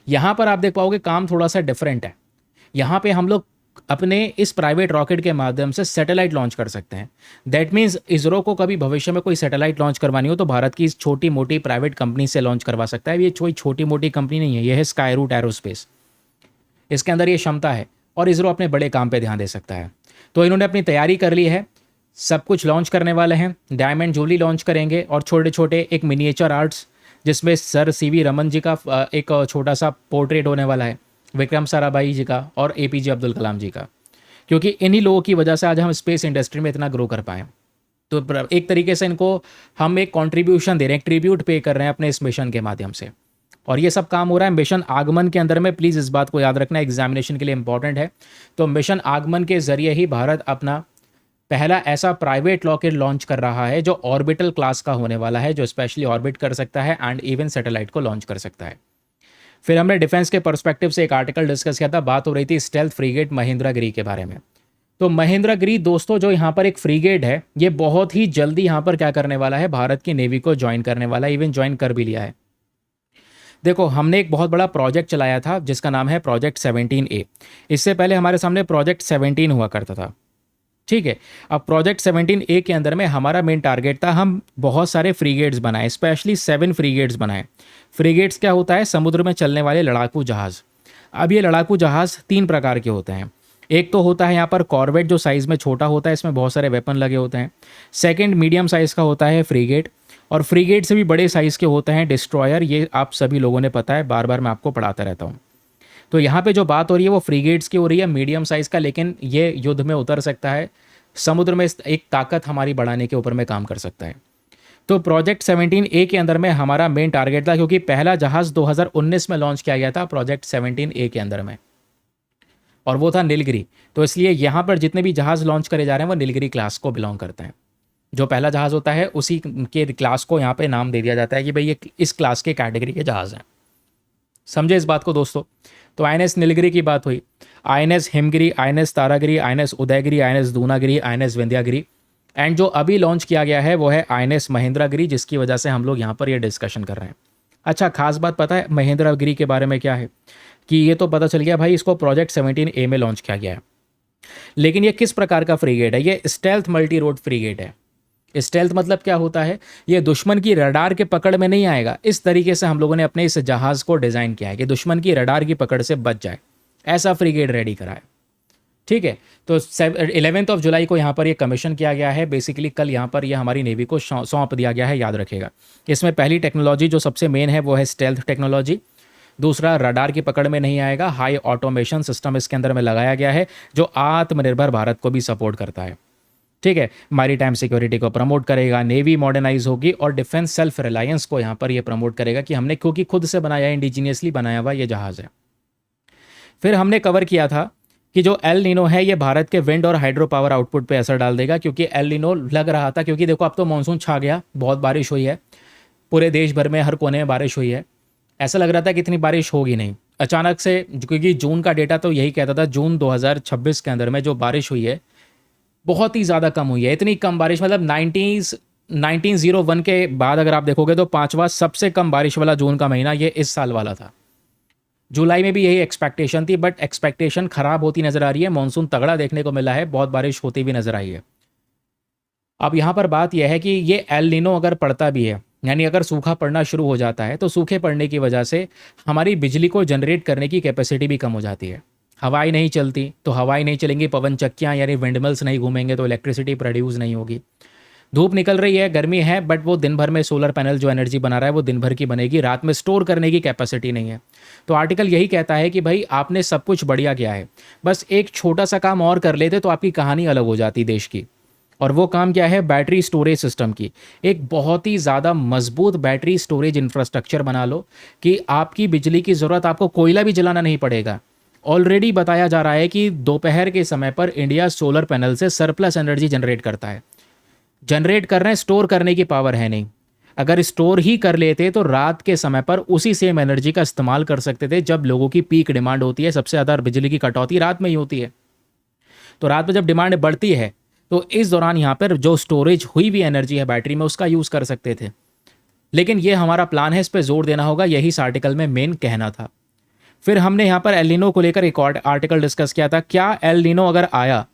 यहाँ पर आप देख पाओगे काम थोड़ा सा डिफरेंट है। यहाँ पे हम लोग अपने इस प्राइवेट रॉकेट के माध्यम से सैटेलाइट लॉन्च कर सकते हैं। दैट मीन्स इसरो को कभी भविष्य में कोई सैटेलाइट लॉन्च करवानी हो तो भारत की इस छोटी मोटी प्राइवेट कंपनी से लॉन्च करवा सकता है। ये कोई छोटी मोटी कंपनी नहीं है, ये है स्काई रूट एरोस्पेस। इसके अंदर ये क्षमता है और इसरो अपने बड़े काम पे ध्यान दे सकता है। तो इन्होंने अपनी तैयारी कर ली है, सब कुछ लॉन्च करने वाले हैं। डायमंड जूली लॉन्च करेंगे और छोटे छोटे एक मिनिएचर आर्ट्स जिसमें सर सीवी रमन जी का एक छोटा सा पोर्ट्रेट होने वाला है, विक्रम साराभाई जी का और एपीजे अब्दुल कलाम जी का, क्योंकि इन्हीं लोगों की वजह से आज हम स्पेस इंडस्ट्री में इतना ग्रो कर पाए। तो एक तरीके से इनको हम एक कंट्रीब्यूशन दे रहे हैं, एक ट्रिब्यूट पे कर रहे हैं अपने इस मिशन के माध्यम से। और ये सब काम हो रहा है मिशन आगमन के अंदर में। प्लीज़ इस बात को याद रखना, एग्जामिनेशन के लिए इंपॉर्टेंट है। तो मिशन आगमन के जरिए ही भारत अपना पहला ऐसा प्राइवेट रॉकेट लॉन्च कर रहा है जो ऑर्बिटल क्लास का होने वाला है, जो स्पेशली ऑर्बिट कर सकता है एंड इवन सैटेलाइट को लॉन्च कर सकता है। फिर हमने डिफेंस के पर्सपेक्टिव से एक आर्टिकल डिस्कस किया था, बात हो रही थी स्टेल्थ फ्रीगेट महेंद्रगिरी के बारे में। तो महेंद्रगिरी दोस्तों जो यहाँ पर एक फ्रीगेट है, ये बहुत ही जल्दी यहाँ पर क्या करने वाला है, भारत की नेवी को ज्वाइन करने वाला है, इवन ज्वाइन कर भी लिया है। देखो हमने एक बहुत बड़ा प्रोजेक्ट चलाया था जिसका नाम है प्रोजेक्ट 17A। इससे पहले हमारे सामने प्रोजेक्ट 17 हुआ करता था, ठीक है। अब प्रोजेक्ट 17A के अंदर में हमारा मेन टारगेट था, हम बहुत सारे फ्रीगेट्स बनाए, स्पेशली 7 फ्रीगेट्स बनाए। फ्रीगेट्स क्या होता है, समुद्र में चलने वाले लड़ाकू जहाज़। अब ये लड़ाकू जहाज़ 3 प्रकार के होते हैं। एक तो होता है यहाँ पर कॉर्वेट जो साइज़ में छोटा होता है, इसमें बहुत सारे वेपन लगे होते हैं। सेकंड मीडियम साइज़ का होता है फ्रीगेट, और फ्रीगेट से भी बड़े साइज़ के होते हैं डिस्ट्रॉयर। ये आप सभी लोगों ने पता है, बार बार मैं आपको पढ़ाता रहता हूँ। तो यहाँ पे जो बात हो रही है वो फ्रीगेट्स की हो रही है, मीडियम साइज़ का, लेकिन ये युद्ध में उतर सकता है, समुद्र में एक ताकत हमारी बढ़ाने के ऊपर में काम कर सकता है। तो प्रोजेक्ट 17A के अंदर में हमारा मेन टारगेट था, क्योंकि पहला जहाज़ 2019 में लॉन्च किया गया था प्रोजेक्ट 17A के अंदर में, और वो था नीलगिरी। तो इसलिए यहाँ पर जितने भी जहाज़ लॉन्च करे जा रहे हैं वो नीलगिरी क्लास को बिलोंग करते हैं। जो पहला जहाज़ होता है उसी के क्लास को यहाँ पे नाम दे दिया जाता है कि भाई ये इस क्लास के कैटेगरी के जहाज़ हैं। समझे इस बात को दोस्तों। तो आईएनएस नीलगिरी की बात हुई, INS Himgiri, INS Taragiri, INS Udaygiri, INS Dunagiri, INS Vindhyagiri, and जो अभी लॉन्च किया गया है वो है आईएनएस महेंद्रगिरी, जिसकी वजह से हम लोग यहाँ पर ये डिस्कशन कर रहे हैं। अच्छा, खास बात पता है महेंद्रगिरी के बारे में क्या है, कि ये तो पता चल गया भाई इसको प्रोजेक्ट 17A में लॉन्च किया गया है, लेकिन ये किस प्रकार का फ्रीगेट है, ये स्टेल्थ मल्टी रोड फ्रीगेट है। स्टेल्थ मतलब क्या होता है, ये दुश्मन की रडार के पकड़ में नहीं आएगा। इस तरीके से हम लोगों ने अपने इस जहाज़ को डिज़ाइन किया है कि दुश्मन की रडार की पकड़ से बच जाए, ऐसा फ्रीगेट रेडी करा है, ठीक है। तो 11 जुलाई को यहाँ पर ये कमीशन किया गया है। बेसिकली कल यहाँ पर ये हमारी नेवी को सौंप दिया गया है, याद रखेगा। इसमें पहली टेक्नोलॉजी जो सबसे मेन है वो है स्टेल्थ टेक्नोलॉजी। दूसरा, रडार की पकड़ में नहीं आएगा, हाई ऑटोमेशन सिस्टम इसके अंदर में लगाया गया है जो आत्मनिर्भर भारत को भी सपोर्ट करता है, ठीक है। मैरीटाइम सिक्योरिटी को प्रमोट करेगा, नेवी मॉडर्नाइज होगी और डिफेंस सेल्फ रिलायंस को यहाँ पर ये प्रमोट करेगा कि हमने क्योंकि खुद से बनाया, इंडिजीनियसली बनाया हुआ ये जहाज़ है। फिर हमने कवर किया था कि जो एल नीनो है ये भारत के विंड और हाइड्रो पावर आउटपुट पे असर डाल देगा, क्योंकि एल नीनो लग रहा था, क्योंकि देखो अब तो मानसून छा गया, बहुत बारिश हुई है, पूरे देश भर में हर कोने में बारिश हुई है। ऐसा लग रहा था कि इतनी बारिश होगी नहीं, अचानक से, क्योंकि जून का डेटा तो यही कहता था, जून 2026 के अंदर में जो बारिश हुई है बहुत ही ज़्यादा कम हुई है। इतनी कम बारिश मतलब 1901 के बाद अगर आप देखोगे तो 5वां सबसे कम बारिश वाला जून का महीना ये इस साल वाला था। जुलाई में भी यही एक्सपेक्टेशन थी, बट एक्सपेक्टेशन खराब होती नजर आ रही है। मानसून तगड़ा देखने को मिला है, बहुत बारिश होती भी नजर आई है। अब यहाँ पर बात यह है कि ये एल नीनो अगर पड़ता भी है, यानी अगर सूखा पड़ना शुरू हो जाता है, तो सूखे पड़ने की वजह से हमारी बिजली को जनरेट करने की कैपेसिटी भी कम हो जाती है। हवाएं नहीं चलती तो हवाएं नहीं चलेंगी, पवन चक्कियाँ यानी विंडमिल्स नहीं घूमेंगे तो इलेक्ट्रिसिटी प्रोड्यूस नहीं होगी। धूप निकल रही है, गर्मी है, बट वो दिन भर में सोलर पैनल जो एनर्जी बना रहा है वो दिन भर की बनेगी, रात में स्टोर करने की कैपेसिटी नहीं है। तो आर्टिकल यही कहता है कि भाई आपने सब कुछ बढ़िया किया है, बस एक छोटा सा काम और कर लेते तो आपकी कहानी अलग हो जाती देश की। और वो काम क्या है, बैटरी स्टोरेज सिस्टम की। एक बहुत ही ज़्यादा मजबूत बैटरी स्टोरेज इंफ्रास्ट्रक्चर बना लो कि आपकी बिजली की ज़रूरत, आपको कोयला भी जलाना नहीं पड़ेगा। ऑलरेडी बताया जा रहा है कि दोपहर के समय पर इंडिया सोलर पैनल से सरप्लस एनर्जी जनरेट करता है। जनरेट कर रहे हैं, स्टोर करने की पावर है नहीं। अगर स्टोर ही कर लेते तो रात के समय पर उसी सेम एनर्जी का इस्तेमाल कर सकते थे, जब लोगों की पीक डिमांड होती है। सबसे ज़्यादा बिजली की कटौती रात में ही होती है, तो रात में जब डिमांड बढ़ती है तो इस दौरान यहाँ पर जो स्टोरेज हुई भी एनर्जी है बैटरी में, उसका यूज़ कर सकते थे। लेकिन ये हमारा प्लान है, इस पर जोर देना होगा, यही इस आर्टिकल में मेन कहना था। फिर हमने यहाँ पर एल नीनो को लेकर एक और आर्टिकल डिस्कस किया था। क्या एल नीनो अगर आया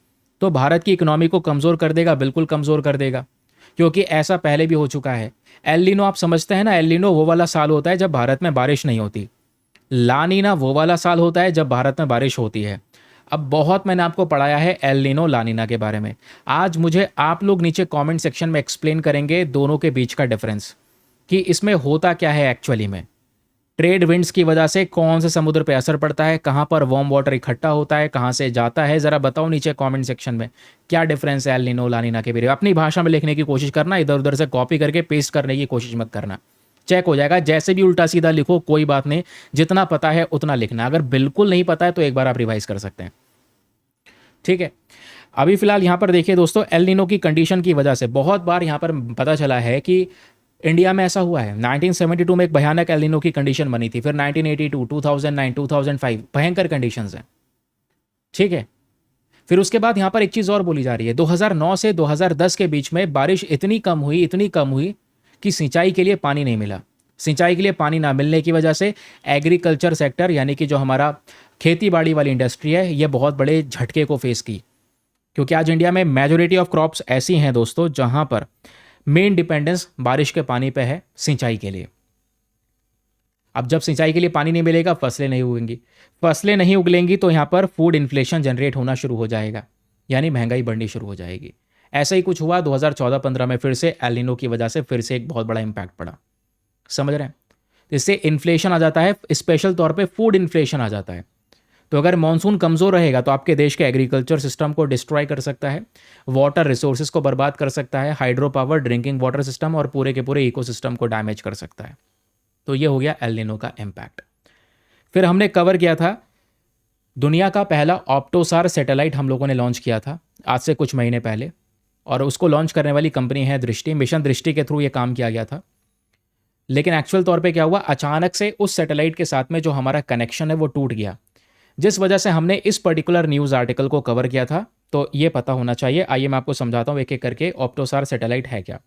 तो भारत की इकोनॉमी को कमज़ोर कर देगा? बिल्कुल कमज़ोर कर देगा, क्योंकि ऐसा पहले भी हो चुका है। एल नीनो आप समझते हैं ना, एल नीनो वो वाला साल होता है जब भारत में बारिश नहीं होती। ला नीना वो वाला साल होता है जब भारत में बारिश होती है। अब बहुत मैंने आपको पढ़ाया है एल नीनो ला नीना के बारे में। आज मुझे आप लोग नीचे कमेंट सेक्शन में एक्सप्लेन करेंगे दोनों के बीच का डिफरेंस, कि इसमें होता क्या है एक्चुअली में। ट्रेड विंड्स की वजह से कौन से समुद्र पे असर पड़ता है, कहाँ पर वार्म वाटर इकट्ठा होता है, कहाँ से जाता है, ज़रा बताओ नीचे कमेंट सेक्शन में क्या डिफरेंस है एल नीनो ला नीना के बारे में। अपनी भाषा में लिखने की कोशिश करना, इधर उधर से कॉपी करके पेस्ट करने की कोशिश मत करना, चेक हो जाएगा। जैसे भी उल्टा सीधा लिखो कोई बात नहीं, जितना पता है उतना लिखना। अगर बिल्कुल नहीं पता है तो एक बार आप रिवाइज कर सकते हैं, ठीक है। अभी फिलहाल यहाँ पर देखिए दोस्तों, एल नीनो की कंडीशन की वजह से बहुत बार यहाँ पर पता चला है कि इंडिया में ऐसा हुआ है। 1972 में एक भयानक एल नीनो की कंडीशन बनी थी, फिर 1982, 2009, 2005 भयंकर कंडीशंस हैं, ठीक है। फिर उसके बाद यहाँ पर एक चीज़ और बोली जा रही है, 2009 से 2010 के बीच में बारिश इतनी कम हुई कि सिंचाई के लिए पानी नहीं मिला। सिंचाई के लिए पानी ना मिलने की वजह से एग्रीकल्चर सेक्टर, यानी कि जो हमारा खेती बाड़ी वाली इंडस्ट्री है, ये बहुत बड़े झटके को फेस की। क्योंकि आज इंडिया में मेजोरिटी ऑफ क्रॉप्स ऐसी हैं दोस्तों जहां पर मेन डिपेंडेंस बारिश के पानी पे है सिंचाई के लिए। अब जब सिंचाई के लिए पानी नहीं मिलेगा, फसलें नहीं उगेंगी। फसलें नहीं उगलेंगी तो यहाँ पर फूड इन्फ्लेशन जनरेट होना शुरू हो जाएगा, यानी महंगाई बढ़नी शुरू हो जाएगी। ऐसा ही कुछ हुआ 2014-15 में, फिर से एल नीनो की वजह से फिर से एक बहुत बड़ा इंपैक्ट पड़ा, समझ रहे हैं। इससे इन्फ्लेशन आ जाता है, स्पेशल तौर पे फूड इन्फ्लेशन आ जाता है। तो अगर मानसून कमज़ोर रहेगा तो आपके देश के एग्रीकल्चर सिस्टम को डिस्ट्रॉय कर सकता है, वाटर रिसोर्सेज को बर्बाद कर सकता है, hydro power, drinking water system और पूरे के पूरे इकोसिस्टम को डैमेज कर सकता है। तो ये हो गया एल नीनो का इम्पैक्ट। फिर हमने कवर किया था दुनिया का पहला ऑप्टोसार सैटेलाइट हम लोगों ने लॉन्च किया था आज से कुछ महीने पहले, और उसको लॉन्च करने वाली कंपनी है दृष्टि। मिशन दृष्टि के थ्रू ये काम किया गया था। लेकिन एक्चुअल तौर पे क्या हुआ, अचानक से उस सैटेलाइट के साथ में जो हमारा कनेक्शन है वो टूट गया, जिस वजह से हमने इस पर्टिकुलर न्यूज़ आर्टिकल को कवर किया था। तो ये पता होना चाहिए। आइए मैं आपको समझाता हूँ एक एक करके ऑप्टोसार सैटेलाइट है क्या।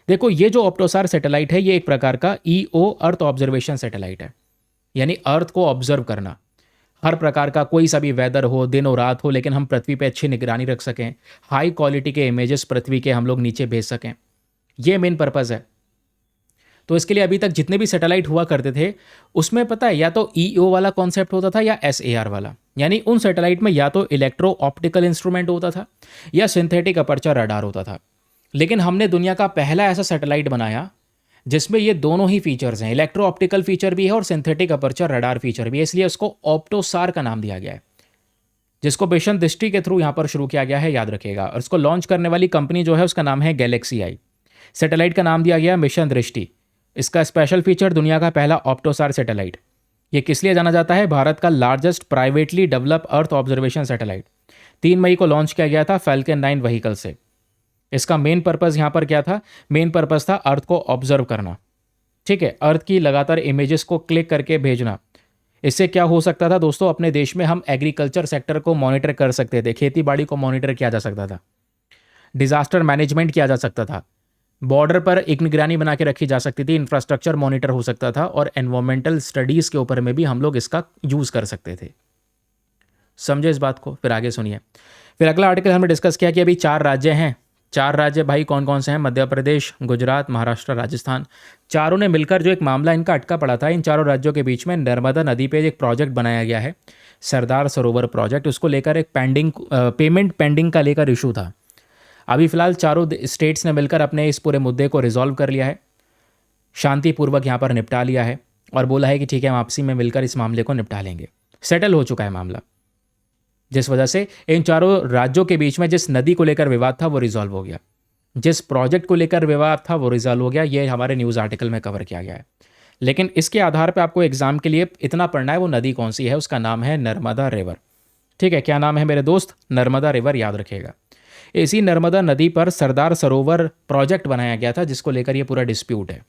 देखो, ये जो ऑप्टोसार सैटेलाइट है ये एक प्रकार का ईओ अर्थ ऑब्जर्वेशन सैटेलाइट है, यानी अर्थ को ऑब्जर्व करना। हर प्रकार का कोई सा भी वेदर हो, दिन हो रात हो, लेकिन हम पृथ्वी पे अच्छी निगरानी रख सकें, हाई क्वालिटी के इमेजेस पृथ्वी के हम लोग नीचे भेज सकें, ये मेन पर्पज़ है। तो इसके लिए अभी तक जितने भी सैटेलाइट हुआ करते थे उसमें पता है या तो ईओ वाला कॉन्सेप्ट होता था या एसएआर वाला, यानी उन सैटेलाइट में या तो इलेक्ट्रो ऑप्टिकल इंस्ट्रूमेंट होता था या सिंथेटिक अपर्चर रडार होता था। लेकिन हमने दुनिया का पहला ऐसा सैटेलाइट बनाया जिसमें ये दोनों ही फीचर्स हैं, इलेक्ट्रो ऑप्टिकल फीचर भी है और सिंथेटिक अपर्चर रडार फीचर भी है। इसलिए उसको ऑप्टोसार का नाम दिया गया है, जिसको मिशन दृष्टि के थ्रू यहाँ पर शुरू किया गया है, याद रखिएगा। और इसको लॉन्च करने वाली कंपनी जो है उसका नाम है गैलेक्सी आई। सैटेलाइट का नाम दिया गया मिशन दृष्टि। इसका स्पेशल फीचर दुनिया का पहला ऑप्टोसार सैटेलाइट। ये किस लिए जाना जाता है, भारत का largest privately develop earth observation satellite. 3 मई को लॉन्च किया गया था फैल्कन 9 व्हीकल से। इसका मेन पर्पज़ यहाँ पर क्या था, मेन पर्पज़ था अर्थ को ऑब्जर्व करना, ठीक है, अर्थ की लगातार इमेजेस को क्लिक करके भेजना। इससे क्या हो सकता था दोस्तों, अपने देश में हम एग्रीकल्चर सेक्टर को मॉनिटर कर सकते थे, खेती बाड़ी को मॉनिटर किया जा सकता था, डिजास्टर मैनेजमेंट किया जा सकता था, बॉर्डर पर एक निगरानी बना के रखी जा सकती थी, इंफ्रास्ट्रक्चर मॉनिटर हो सकता था, और एनवायरमेंटल स्टडीज़ के ऊपर में भी हम लोग इसका यूज़ कर सकते थे। समझे इस बात को? फिर आगे सुनिए। फिर अगला आर्टिकल हमने डिस्कस किया कि अभी 4 राज्य हैं। 4 राज्य भाई कौन कौन से हैं, मध्य प्रदेश, गुजरात, महाराष्ट्र, राजस्थान। चारों ने मिलकर जो एक मामला इनका अटका पड़ा था, इन चारों राज्यों के बीच में नर्मदा नदी पे एक प्रोजेक्ट बनाया गया है, सरदार सरोवर प्रोजेक्ट। उसको लेकर एक पेमेंट पेंडिंग का लेकर इशू था। अभी फिलहाल चारों स्टेट्स ने मिलकर अपने इस पूरे मुद्दे को रिजॉल्व कर लिया है, शांतिपूर्वक यहाँ पर निपटा लिया है, और बोला है कि ठीक है हम आपसी में मिलकर इस मामले को निपटा लेंगे। सेटल हो चुका है मामला। जिस वजह से इन चारों राज्यों के बीच में जिस नदी को लेकर विवाद था वो रिजॉल्व हो गया, जिस प्रोजेक्ट को लेकर विवाद था वो रिजॉल्व हो गया। ये हमारे न्यूज़ आर्टिकल में कवर किया गया है। लेकिन इसके आधार पर आपको एग्जाम के लिए इतना पढ़ना है, वो नदी कौन सी है, उसका नाम है नर्मदा रिवर। ठीक है, क्या नाम है मेरे दोस्त? नर्मदा रिवर, याद रखिएगा। इसी नर्मदा नदी पर सरदार सरोवर प्रोजेक्ट बनाया गया था, जिसको लेकर ये पूरा डिस्प्यूट है।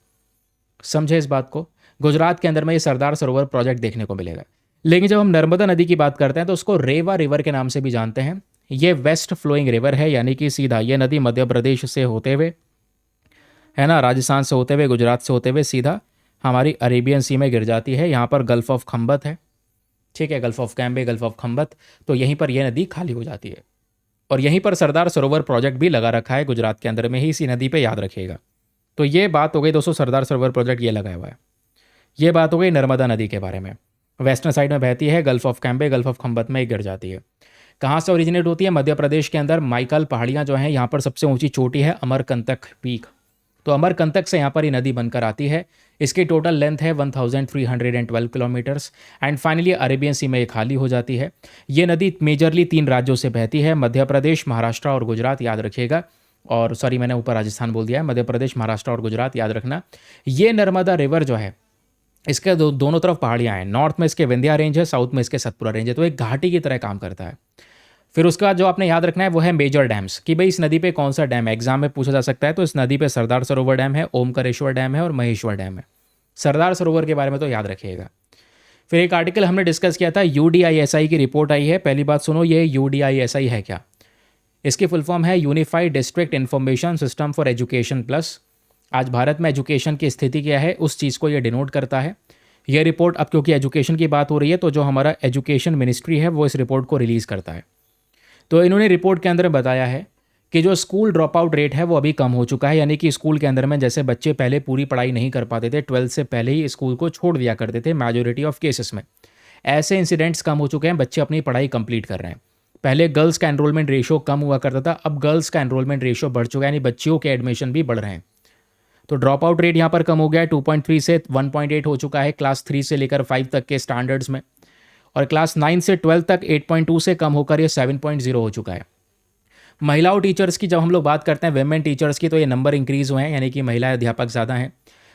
समझे इस बात को? गुजरात के अंदर में ये सरदार सरोवर प्रोजेक्ट देखने को मिलेगा। लेकिन जब हम नर्मदा नदी की बात करते हैं तो उसको रेवा रिवर के नाम से भी जानते हैं। ये वेस्ट फ्लोइंग रिवर है, यानी कि सीधा ये नदी मध्य प्रदेश से होते हुए, है ना, राजस्थान से होते हुए, गुजरात से होते हुए सीधा हमारी अरेबियन सी में गिर जाती है। यहाँ पर गल्फ ऑफ खंबत है, ठीक है, gulf of Cambay, gulf of Khambhat, तो यहीं पर यह नदी खाली हो जाती है। और यहीं पर सरदार सरोवर प्रोजेक्ट भी लगा रखा है, गुजरात के अंदर में ही, इसी नदी पे, याद रखिएगा। तो ये बात हो गई दोस्तों, सरदार सरोवर प्रोजेक्ट ये लगाया हुआ है। ये बात हो गई नर्मदा नदी के बारे में। वेस्टर्न साइड में बहती है, gulf of Cambay, gulf of Khambhat में गिर जाती है। कहाँ से ओरिजिनेट होती है? मध्य प्रदेश के अंदर माइकल पहाड़ियाँ जो हैं, यहाँ पर सबसे ऊंची चोटी है अमरकंटक पीक। तो अमरकंटक से यहाँ पर ये नदी बनकर आती है। इसकी टोटल लेंथ है 1312 किलोमीटर्स। एंड फाइनली अरेबियन सी में ये खाली हो जाती है। ये नदी मेजरली 3 राज्यों से बहती है, मध्य प्रदेश, महाराष्ट्र और गुजरात, याद रखिएगा। और सॉरी, मैंने ऊपर राजस्थान बोल दिया है, मध्य प्रदेश, महाराष्ट्र और गुजरात, याद रखना। ये नर्मदा रिवर जो है, इसके दोनों तरफ पहाड़ियाँ हैं। नॉर्थ में इसके विंध्या रेंज है, साउथ में इसके सतपुरा रेंज है, तो एक घाटी की तरह काम करता है। फिर उसके बाद जो आपने याद रखना है वो है मेजर डैम्स, कि भाई इस नदी पे कौन सा डैम है, एग्जाम में पूछा जा सकता है। तो इस नदी पे सरदार सरोवर डैम है, ओमकारेश्वर डैम है और महेश्वर डैम है। सरदार सरोवर के बारे में तो याद रखिएगा। फिर एक आर्टिकल हमने डिस्कस किया था, यूडीआईएसआई की रिपोर्ट आई है। पहली बात सुनो, ये यूडीआईएसआई है क्या? इसकी फुल फॉर्म है unified district information system for education plus. आज भारत में एजुकेशन की स्थिति क्या है, उस चीज़ को ये डिनोट करता है। ये रिपोर्ट, अब क्योंकि एजुकेशन की बात हो रही है, तो जो हमारा एजुकेशन मिनिस्ट्री है वो इस रिपोर्ट को रिलीज़ करता है। तो इन्होंने रिपोर्ट के अंदर बताया है कि जो स्कूल ड्रॉप आउट रेट है वो अभी कम हो चुका है। यानी कि स्कूल के अंदर में जैसे बच्चे पहले पूरी पढ़ाई नहीं कर पाते थे, 12th से पहले ही स्कूल को छोड़ दिया करते थे मेजॉरिटी ऑफ केसेस में, ऐसे इंसिडेंट्स कम हो चुके हैं, बच्चे अपनी पढ़ाई कंप्लीट कर रहे हैं। पहले गर्ल्स का एनरोलमेंट रेशियो कम हुआ करता था, अब गर्ल्स का एनरोलमेंट रेशियो बढ़ चुका है, यानी बच्चियों के एडमिशन भी बढ़ रहे हैं। तो ड्रॉप आउट रेट यहाँ पर कम हो गया है, 2.3 से 1.8 हो चुका है क्लास 3 से लेकर 5 तक के स्टैंडर्ड्स में। और क्लास 9 से 12 तक 8.2 से कम होकर ये 7.0 हो चुका है। महिलाओं टीचर्स की जब हम लोग बात करते हैं, वेमेन टीचर्स की, तो ये नंबर इंक्रीज़ हुए हैं, यानी कि महिला अध्यापक ज़्यादा हैं।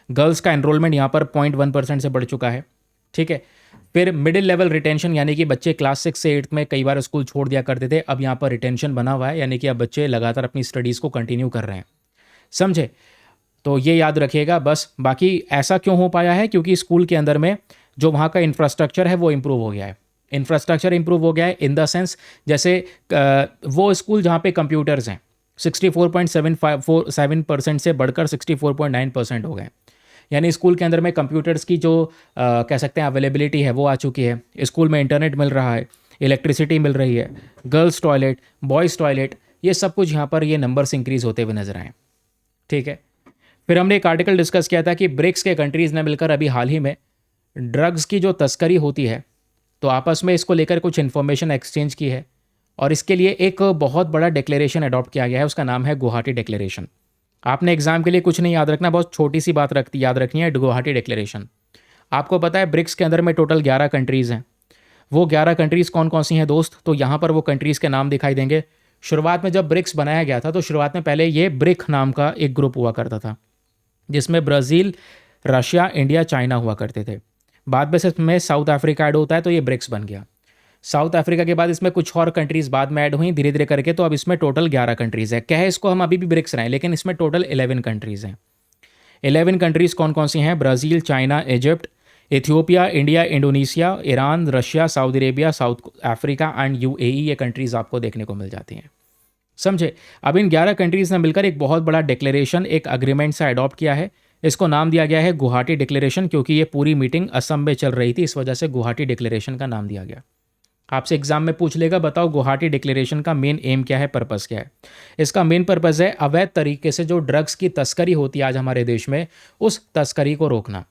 गर्ल्स का एनरोलमेंट यहाँ पर 0.1% से बढ़ चुका है, ठीक है। फिर मिडिल लेवल रिटेंशन, यानी कि बच्चे क्लास 6 से 8 में कई बार स्कूल छोड़ दिया करते थे, अब यहाँ पर रिटेंशन बना हुआ है, यानी कि अब बच्चे लगातार अपनी स्टडीज़ को कंटिन्यू कर रहे हैं। समझे? तो ये याद रखिएगा बस। बाकी ऐसा क्यों हो पाया है? क्योंकि स्कूल के अंदर में जो वहाँ का इंफ्रास्ट्रक्चर है वो इम्प्रूव हो गया है। इंफ्रास्ट्रक्चर इंप्रूव हो गया है इन द सेंस, जैसे वो स्कूल जहाँ पे कंप्यूटर्स हैं 64.7% से बढ़कर 64.9% हो गए। यानी स्कूल के अंदर में कंप्यूटर्स की जो कह सकते हैं अवेलेबिलिटी है वो आ चुकी है। स्कूल में इंटरनेट मिल रहा है, इलेक्ट्रिसिटी मिल रही है, गर्ल्स टॉयलेट, बॉयज़ टॉयलेट, ये सब कुछ यहाँ पर ये नंबर्स इंक्रीज़ होते हुए नजर आए, ठीक है। फिर हमने एक आर्टिकल डिस्कस किया था कि ब्रिक्स के कंट्रीज़ ने मिलकर अभी हाल ही में ड्रग्स की जो तस्करी होती है तो आपस में इसको लेकर कुछ इन्फॉर्मेशन एक्सचेंज की है, और इसके लिए एक बहुत बड़ा डिक्लेरेशन अडॉप्ट किया गया है। उसका नाम है गुवाहाटी डिक्लेरेशन। आपने एग्जाम के लिए कुछ नहीं याद रखना, बहुत छोटी सी बात याद रखनी है, गुवाहाटी डिक्लेरेशन। आपको पता है ब्रिक्स के अंदर में टोटल 11 कंट्रीज़ हैं। वो 11 कंट्रीज़ कौन कौन सी हैं दोस्त? तो यहाँ पर वो कंट्रीज़ के नाम दिखाई देंगे। शुरुआत में जब ब्रिक्स बनाया गया था तो शुरुआत में पहले ये ब्रिक नाम का एक ग्रुप हुआ करता था, जिसमें ब्राज़ील, रशिया, इंडिया, चाइना हुआ करते थे। बाद में इसमें साउथ अफ्रीका ऐड होता है तो ये ब्रिक्स बन गया। साउथ अफ्रीका के बाद इसमें कुछ और कंट्रीज़ बाद में ऐड हुई धीरे धीरे करके, तो अब इसमें टोटल 11 कंट्रीज़ है। क्या है इसको, हम अभी भी ब्रिक्स रहे हैं, लेकिन इसमें टोटल 11 कंट्रीज़ हैं। 11 कंट्रीज़ कौन कौन सी हैं? Brazil, China, Egypt, Ethiopia, India, Indonesia, Iran, Russia, Saudi Arabia, south Africa and UAE, ये कंट्रीज़ आपको देखने को मिल जाती हैं। समझे? अब इन 11 कंट्रीज़ ने मिलकर एक बहुत बड़ा डिक्लेरेशन, एक अग्रीमेंट से अडॉप्ट किया है। इसको नाम दिया गया है गुवाहाटी डिक्लेरेशन, क्योंकि ये पूरी मीटिंग असम में चल रही थी, इस वजह से गुवाहाटी डिक्लेरेशन का नाम दिया गया। आपसे एग्जाम में पूछ लेगा, बताओ गुवाहाटी डिक्लेरेशन का मेन एम क्या है, पर्पस क्या है? इसका मेन पर्पस है अवैध तरीके से जो ड्रग्स की तस्करी होती है आज हमारे देश में, उस तस्करी को रोकना,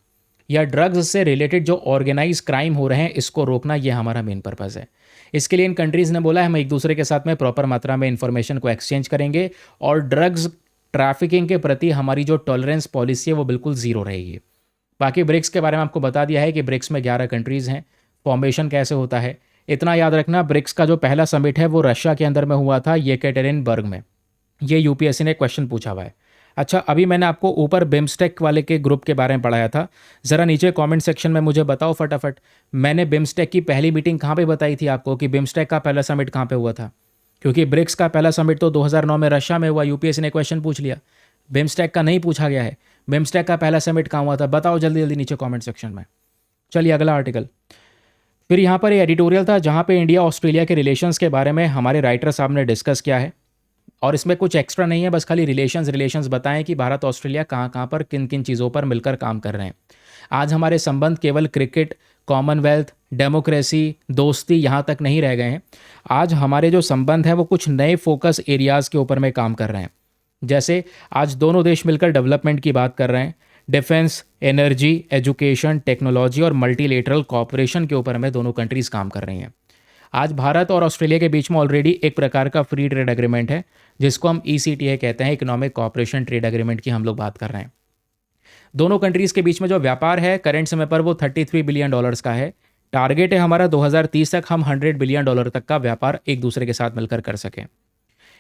या ड्रग्स से रिलेटेड जो ऑर्गेनाइज क्राइम हो रहे हैं इसको रोकना, ये हमारा मेन पर्पस है। इसके लिए इन कंट्रीज़ ने बोला है हम एक दूसरे के साथ में प्रॉपर मात्रा में इंफॉर्मेशन को एक्सचेंज करेंगे, और ड्रग्स ट्रैफिकिंग के प्रति हमारी जो टॉलरेंस पॉलिसी है वो बिल्कुल ज़ीरो रहेगी। बाकी ब्रिक्स के बारे में आपको बता दिया है कि ब्रिक्स में 11 कंट्रीज़ हैं। फॉर्मेशन कैसे होता है, इतना याद रखना, ब्रिक्स का जो पहला समिट है वो रशिया के अंदर में हुआ था, येकेटेरिनबर्ग में। ये यूपीएससी ने क्वेश्चन पूछा हुआ है। अच्छा, अभी मैंने आपको ऊपर बिम्स्टेक वाले के ग्रुप के बारे में पढ़ाया था, ज़रा नीचे कमेंट सेक्शन में मुझे बताओ फटाफट, मैंने बिम्स्टेक की पहली मीटिंग कहाँ पे बताई थी आपको, कि बिम्स्टेक का पहला समिट कहाँ पे हुआ था? क्योंकि ब्रिक्स का पहला समिट तो 2009 में रशिया में हुआ, यूपीएससी ने क्वेश्चन पूछ लिया। बिम्स्टेक का नहीं पूछा गया है। बिम्स्टेक का पहला समिट कहाँ हुआ था, बताओ जल्दी जल्दी नीचे कॉमेंट सेक्शन में। चलिए अगला आर्टिकल। फिर यहाँ पर ये एडिटोरियल था जहाँ पे इंडिया ऑस्ट्रेलिया के रिलेशंस के बारे में हमारे राइटर साहब ने डिस्कस किया है, और इसमें कुछ एक्स्ट्रा नहीं है, बस खाली रिलेशंस बताएं कि भारत ऑस्ट्रेलिया कहाँ कहाँ पर किन किन चीज़ों पर मिलकर काम कर रहे हैं। आज हमारे संबंध केवल क्रिकेट, कॉमनवेल्थ, डेमोक्रेसी, दोस्ती यहाँ तक नहीं रह गए हैं। आज हमारे जो संबंध है वो कुछ नए फोकस एरियाज़ के ऊपर में काम कर रहे हैं। जैसे आज दोनों देश मिलकर डेवलपमेंट की बात कर रहे हैं, डिफेंस, एनर्जी, एजुकेशन, टेक्नोलॉजी और मल्टीलेटरल कॉपरेशन के ऊपर में दोनों कंट्रीज़ काम कर रही हैं। आज भारत और ऑस्ट्रेलिया के बीच में ऑलरेडी एक प्रकार का फ्री ट्रेड एग्रीमेंट है, जिसको हम ECTA कहते हैं, इकोनॉमिक कॉपरेशन ट्रेड एग्रीमेंट की हम लोग बात कर रहे हैं। दोनों कंट्रीज़ के बीच में जो व्यापार है करंट समय पर वो $33 बिलियन का है। टारगेट है हमारा 2030 तक हम $100 बिलियन तक का व्यापार एक दूसरे के साथ मिलकर कर सकें।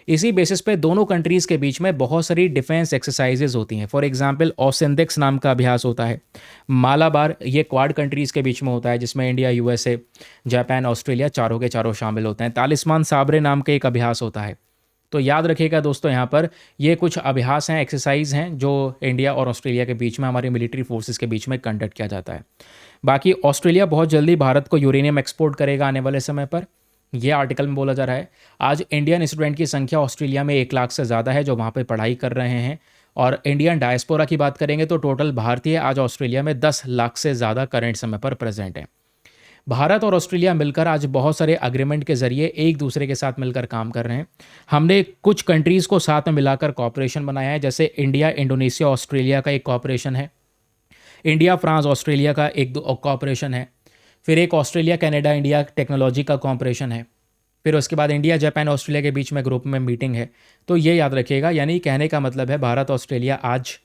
इसी बेसिस पे दोनों कंट्रीज़ के बीच में बहुत सारी डिफेंस एक्सरसाइजेज होती हैं। फॉर एग्जांपल ओसेंडिक्स नाम का अभ्यास होता है, मालाबार, ये क्वाड कंट्रीज़ के बीच में होता है जिसमें इंडिया, USA, जापान, ऑस्ट्रेलिया चारों के चारों शामिल होते हैं। तालिस्मान साबरे नाम का एक अभ्यास होता है। तो याद रखिएगा दोस्तों, यहाँ पर ये कुछ अभ्यास हैं, एक्सरसाइज हैं जो इंडिया और ऑस्ट्रेलिया के बीच में हमारी मिलिट्री फोर्सेस के बीच में कंडक्ट किया जाता है। बाकी ऑस्ट्रेलिया बहुत जल्दी भारत को यूरेनियम एक्सपोर्ट करेगा आने वाले समय पर, ये आर्टिकल में बोला जा रहा है। आज इंडियन स्टूडेंट की संख्या ऑस्ट्रेलिया में 1 लाख से ज़्यादा है जो वहाँ पे पढ़ाई कर रहे हैं, और इंडियन डायस्पोरा की बात करेंगे तो टोटल भारतीय आज ऑस्ट्रेलिया में 10 लाख से ज़्यादा करंट समय पर प्रेजेंट हैं। भारत और ऑस्ट्रेलिया मिलकर आज बहुत सारे अग्रीमेंट के जरिए एक दूसरे के साथ मिलकर काम कर रहे हैं। हमने कुछ कंट्रीज़ को साथ में मिलाकर कॉपरेशन बनाया है, जैसे इंडिया, इंडोनेशिया, ऑस्ट्रेलिया का एक कॉपरेशन है, इंडिया, फ्रांस, ऑस्ट्रेलिया का एक दो कॉपरेशन है, फिर एक ऑस्ट्रेलिया, कनाडा, इंडिया टेक्नोलॉजी का कॉपरेशन है, फिर उसके बाद इंडिया, जापान, ऑस्ट्रेलिया के बीच में ग्रुप में मीटिंग है। तो ये याद रखिएगा, यानी कहने का मतलब है भारत ऑस्ट्रेलिया आज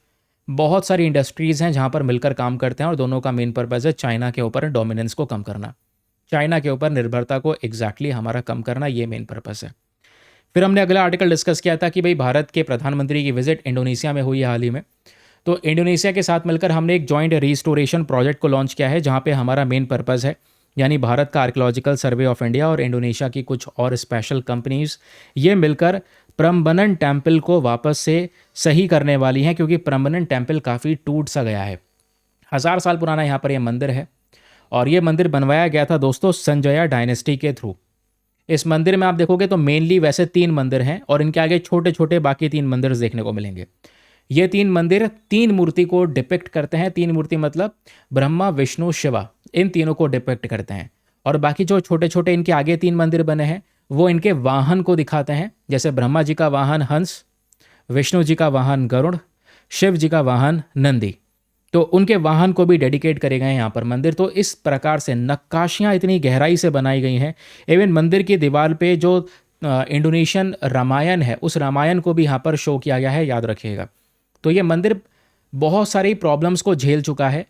बहुत सारी इंडस्ट्रीज़ हैं जहाँ पर मिलकर काम करते हैं, और दोनों का मेन पर्पज़ है चाइना के ऊपर डोमिनेंस को कम करना, चाइना के ऊपर निर्भरता को एग्जैक्टली हमारा कम करना, ये मेन पर्पज़ है। फिर हमने अगला आर्टिकल डिस्कस किया था कि भाई भारत के प्रधानमंत्री की विजिट इंडोनेशिया में हुई है हाल ही में। तो इंडोनेशिया के साथ मिलकर हमने एक जॉइंट रिस्टोरेशन प्रोजेक्ट को लॉन्च किया है, जहाँ पे हमारा मेन पर्पज़ है, यानी भारत का आर्कियोलॉजिकल सर्वे ऑफ इंडिया और इंडोनेशिया की कुछ और स्पेशल कंपनीज ये मिलकर प्रम्बनन टेम्पल को वापस से सही करने वाली हैं, क्योंकि प्रम्बनन टेम्पल काफ़ी टूट सा गया है। 1000 साल पुराना यहाँ पर यह मंदिर है, और ये मंदिर बनवाया गया था दोस्तों संजया डायनेस्टी के थ्रू। इस मंदिर में आप देखोगे तो मेनली वैसे 3 मंदिर हैं, और इनके आगे छोटे छोटे बाकी 3 मंदिर देखने को मिलेंगे। ये 3 मंदिर 3 मूर्ति को डिपिक्ट करते हैं। 3 मूर्ति मतलब ब्रह्मा, विष्णु, शिवा, इन तीनों को डिपिक्ट करते हैं। और बाकी जो छोटे छोटे इनके आगे 3 मंदिर बने हैं वो इनके वाहन को दिखाते हैं, जैसे ब्रह्मा जी का वाहन हंस, विष्णु जी का वाहन गरुड़, शिव जी का वाहन नंदी। तो उनके वाहन को भी डेडिकेट करे गए हैं यहाँ पर मंदिर। तो इस प्रकार से नक्काशियाँ इतनी गहराई से बनाई गई हैं। इवन मंदिर की दीवार पे जो इंडोनेशियन रामायण है, उस रामायण को भी यहाँ पर शो किया गया है, याद रखिएगा। तो ये मंदिर बहुत सारी प्रॉब्लम्स को झेल चुका है,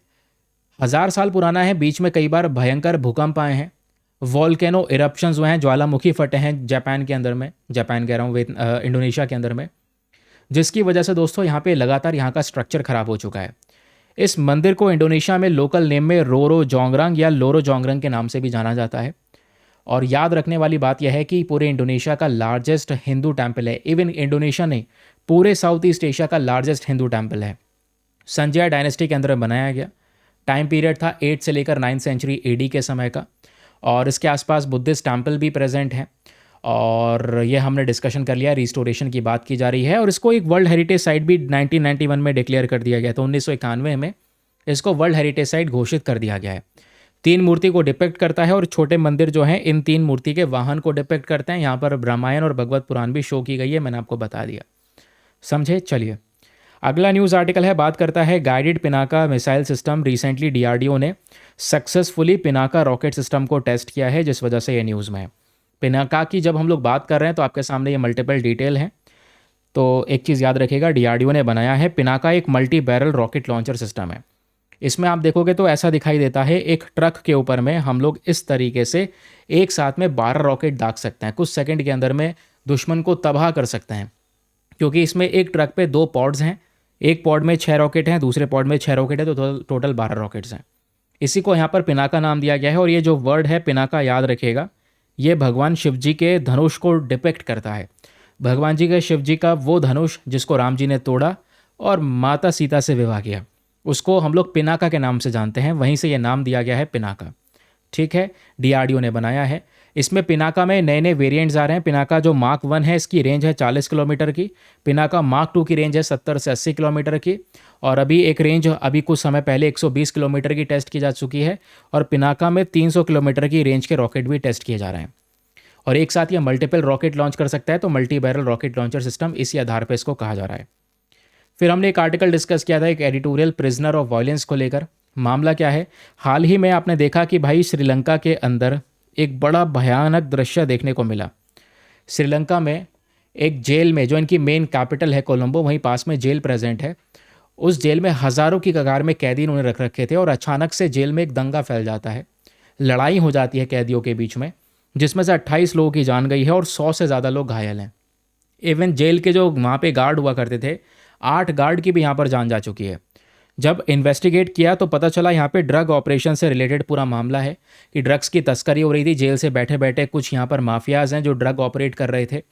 1000 साल पुराना है, बीच में कई बार भयंकर भूकंप आए हैं, वॉल्केनो इरप्शंस हुए हैं, ज्वालामुखी फटे हैं जापान के अंदर में, जापान कह रहा हूँ, इंडोनेशिया के अंदर में, जिसकी वजह से दोस्तों यहाँ पे लगातार यहाँ का स्ट्रक्चर खराब हो चुका है। इस मंदिर को इंडोनेशिया में लोकल नेम में रोरो जोंगरंग या लोरो जोंगरंग के नाम से भी जाना जाता है। और याद रखने वाली बात यह है कि पूरे इंडोनेशिया का लार्जेस्ट हिंदू टेम्पल है। इवन इंडोनेशिया नहीं, पूरे साउथ ईस्ट एशिया का लार्जेस्ट हिंदू टेम्पल है। संजय डायनेस्टी के अंदर बनाया गया। टाइम पीरियड था 8 से लेकर 9 सेंचुरी AD के समय का, और इसके आसपास बुद्धिस्ट टेम्पल भी प्रेजेंट है। और ये हमने डिस्कशन कर लिया, रिस्टोरेशन की बात की जा रही है, और इसको एक वर्ल्ड हेरिटेज साइट भी 1991 में डिक्लेयर कर दिया गया था। 1991 में इसको वर्ल्ड हेरिटेज साइट घोषित कर दिया गया है। 3 मूर्ति को डिपेक्ट करता है, और छोटे मंदिर जो हैं इन 3 मूर्ति के वाहन को डिपेक्ट करते हैं। यहाँ पर रामायण और भगवत पुराण भी शो की गई है, मैंने आपको बता दिया, समझे। चलिए अगला न्यूज़ आर्टिकल है, बात करता है guided Pinaka missile system. Recently DRDO ने सक्सेसफुली पिनाका रॉकेट सिस्टम को टेस्ट किया है, जिस वजह से ये न्यूज़ में है। पिनाका की जब हम लोग बात कर रहे हैं तो आपके सामने ये मल्टीपल डिटेल हैं। तो एक चीज़ याद रखिएगा, DRDO ने बनाया है पिनाका, एक multi barrel rocket launcher system है। इसमें आप देखोगे तो ऐसा दिखाई देता है, एक ट्रक के ऊपर में हम लोग इस तरीके से एक साथ में 12 रॉकेट दाग सकते हैं, कुछ सेकंड के अंदर में दुश्मन को तबाह कर सकते हैं, क्योंकि इसमें एक ट्रक पे 2 पॉड्स हैं, एक पॉड में 6 रॉकेट हैं, दूसरे पॉड में 6 रॉकेट है, तो टोटल 12 रॉकेट्स हैं। इसी को यहाँ पर पिनाका नाम दिया गया है। और ये जो वर्ड है पिनाका, याद रखिएगा, ये भगवान शिव जी के धनुष को डिपिक्ट करता है। भगवान जी के शिव जी का वो धनुष जिसको राम जी ने तोड़ा और माता सीता से विवाह किया, उसको हम लोग पिनाका के नाम से जानते हैं, वहीं से ये नाम दिया गया है पिनाका। ठीक है, डीआरडीओ ने बनाया है। इसमें पिनाका में नए नए वेरिएंट्स आ रहे हैं। पिनाका जो मार्क 1 है, इसकी रेंज है 40 किलोमीटर की। पिनाका मार्क 2 की रेंज है 70 से 80 किलोमीटर की। और अभी एक रेंज अभी कुछ समय पहले 120 किलोमीटर की टेस्ट की जा चुकी है। और पिनाका में 300 किलोमीटर की रेंज के रॉकेट भी टेस्ट किए जा रहे हैं। और एक साथ ये मल्टीपल रॉकेट लॉन्च कर सकता है, तो multi barrel rocket launcher system इसी आधार पर इसको कहा जा रहा है। फिर हमने एक आर्टिकल डिस्कस किया था, एक एडिटोरियल प्रिजनर ऑफ वायलेंस को लेकर। मामला क्या है, हाल ही में आपने देखा कि भाई श्रीलंका के अंदर एक बड़ा भयानक दृश्य देखने को मिला। श्रीलंका में एक जेल में, जो इनकी मेन कैपिटल है कोलंबो, वहीं पास में जेल प्रेजेंट है, उस जेल में हज़ारों की कगार में कैदी इन्होंने रख रखे थे। और अचानक से जेल में एक दंगा फैल जाता है, लड़ाई हो जाती है कैदियों के बीच में, जिसमें से 28 लोगों की जान गई है और 100 से ज़्यादा लोग घायल हैं। इवन जेल के जो वहाँ पे गार्ड हुआ करते थे, 8 गार्ड की भी यहाँ पर जान जा चुकी है। जब इन्वेस्टिगेट किया तो पता चला यहाँ पे ड्रग ऑपरेशन से रिलेटेड पूरा मामला है, कि ड्रग्स की तस्करी हो रही थी। जेल से बैठे बैठे कुछ यहाँ पर माफियाज हैं जो ड्रग ऑपरेट कर रहे थे,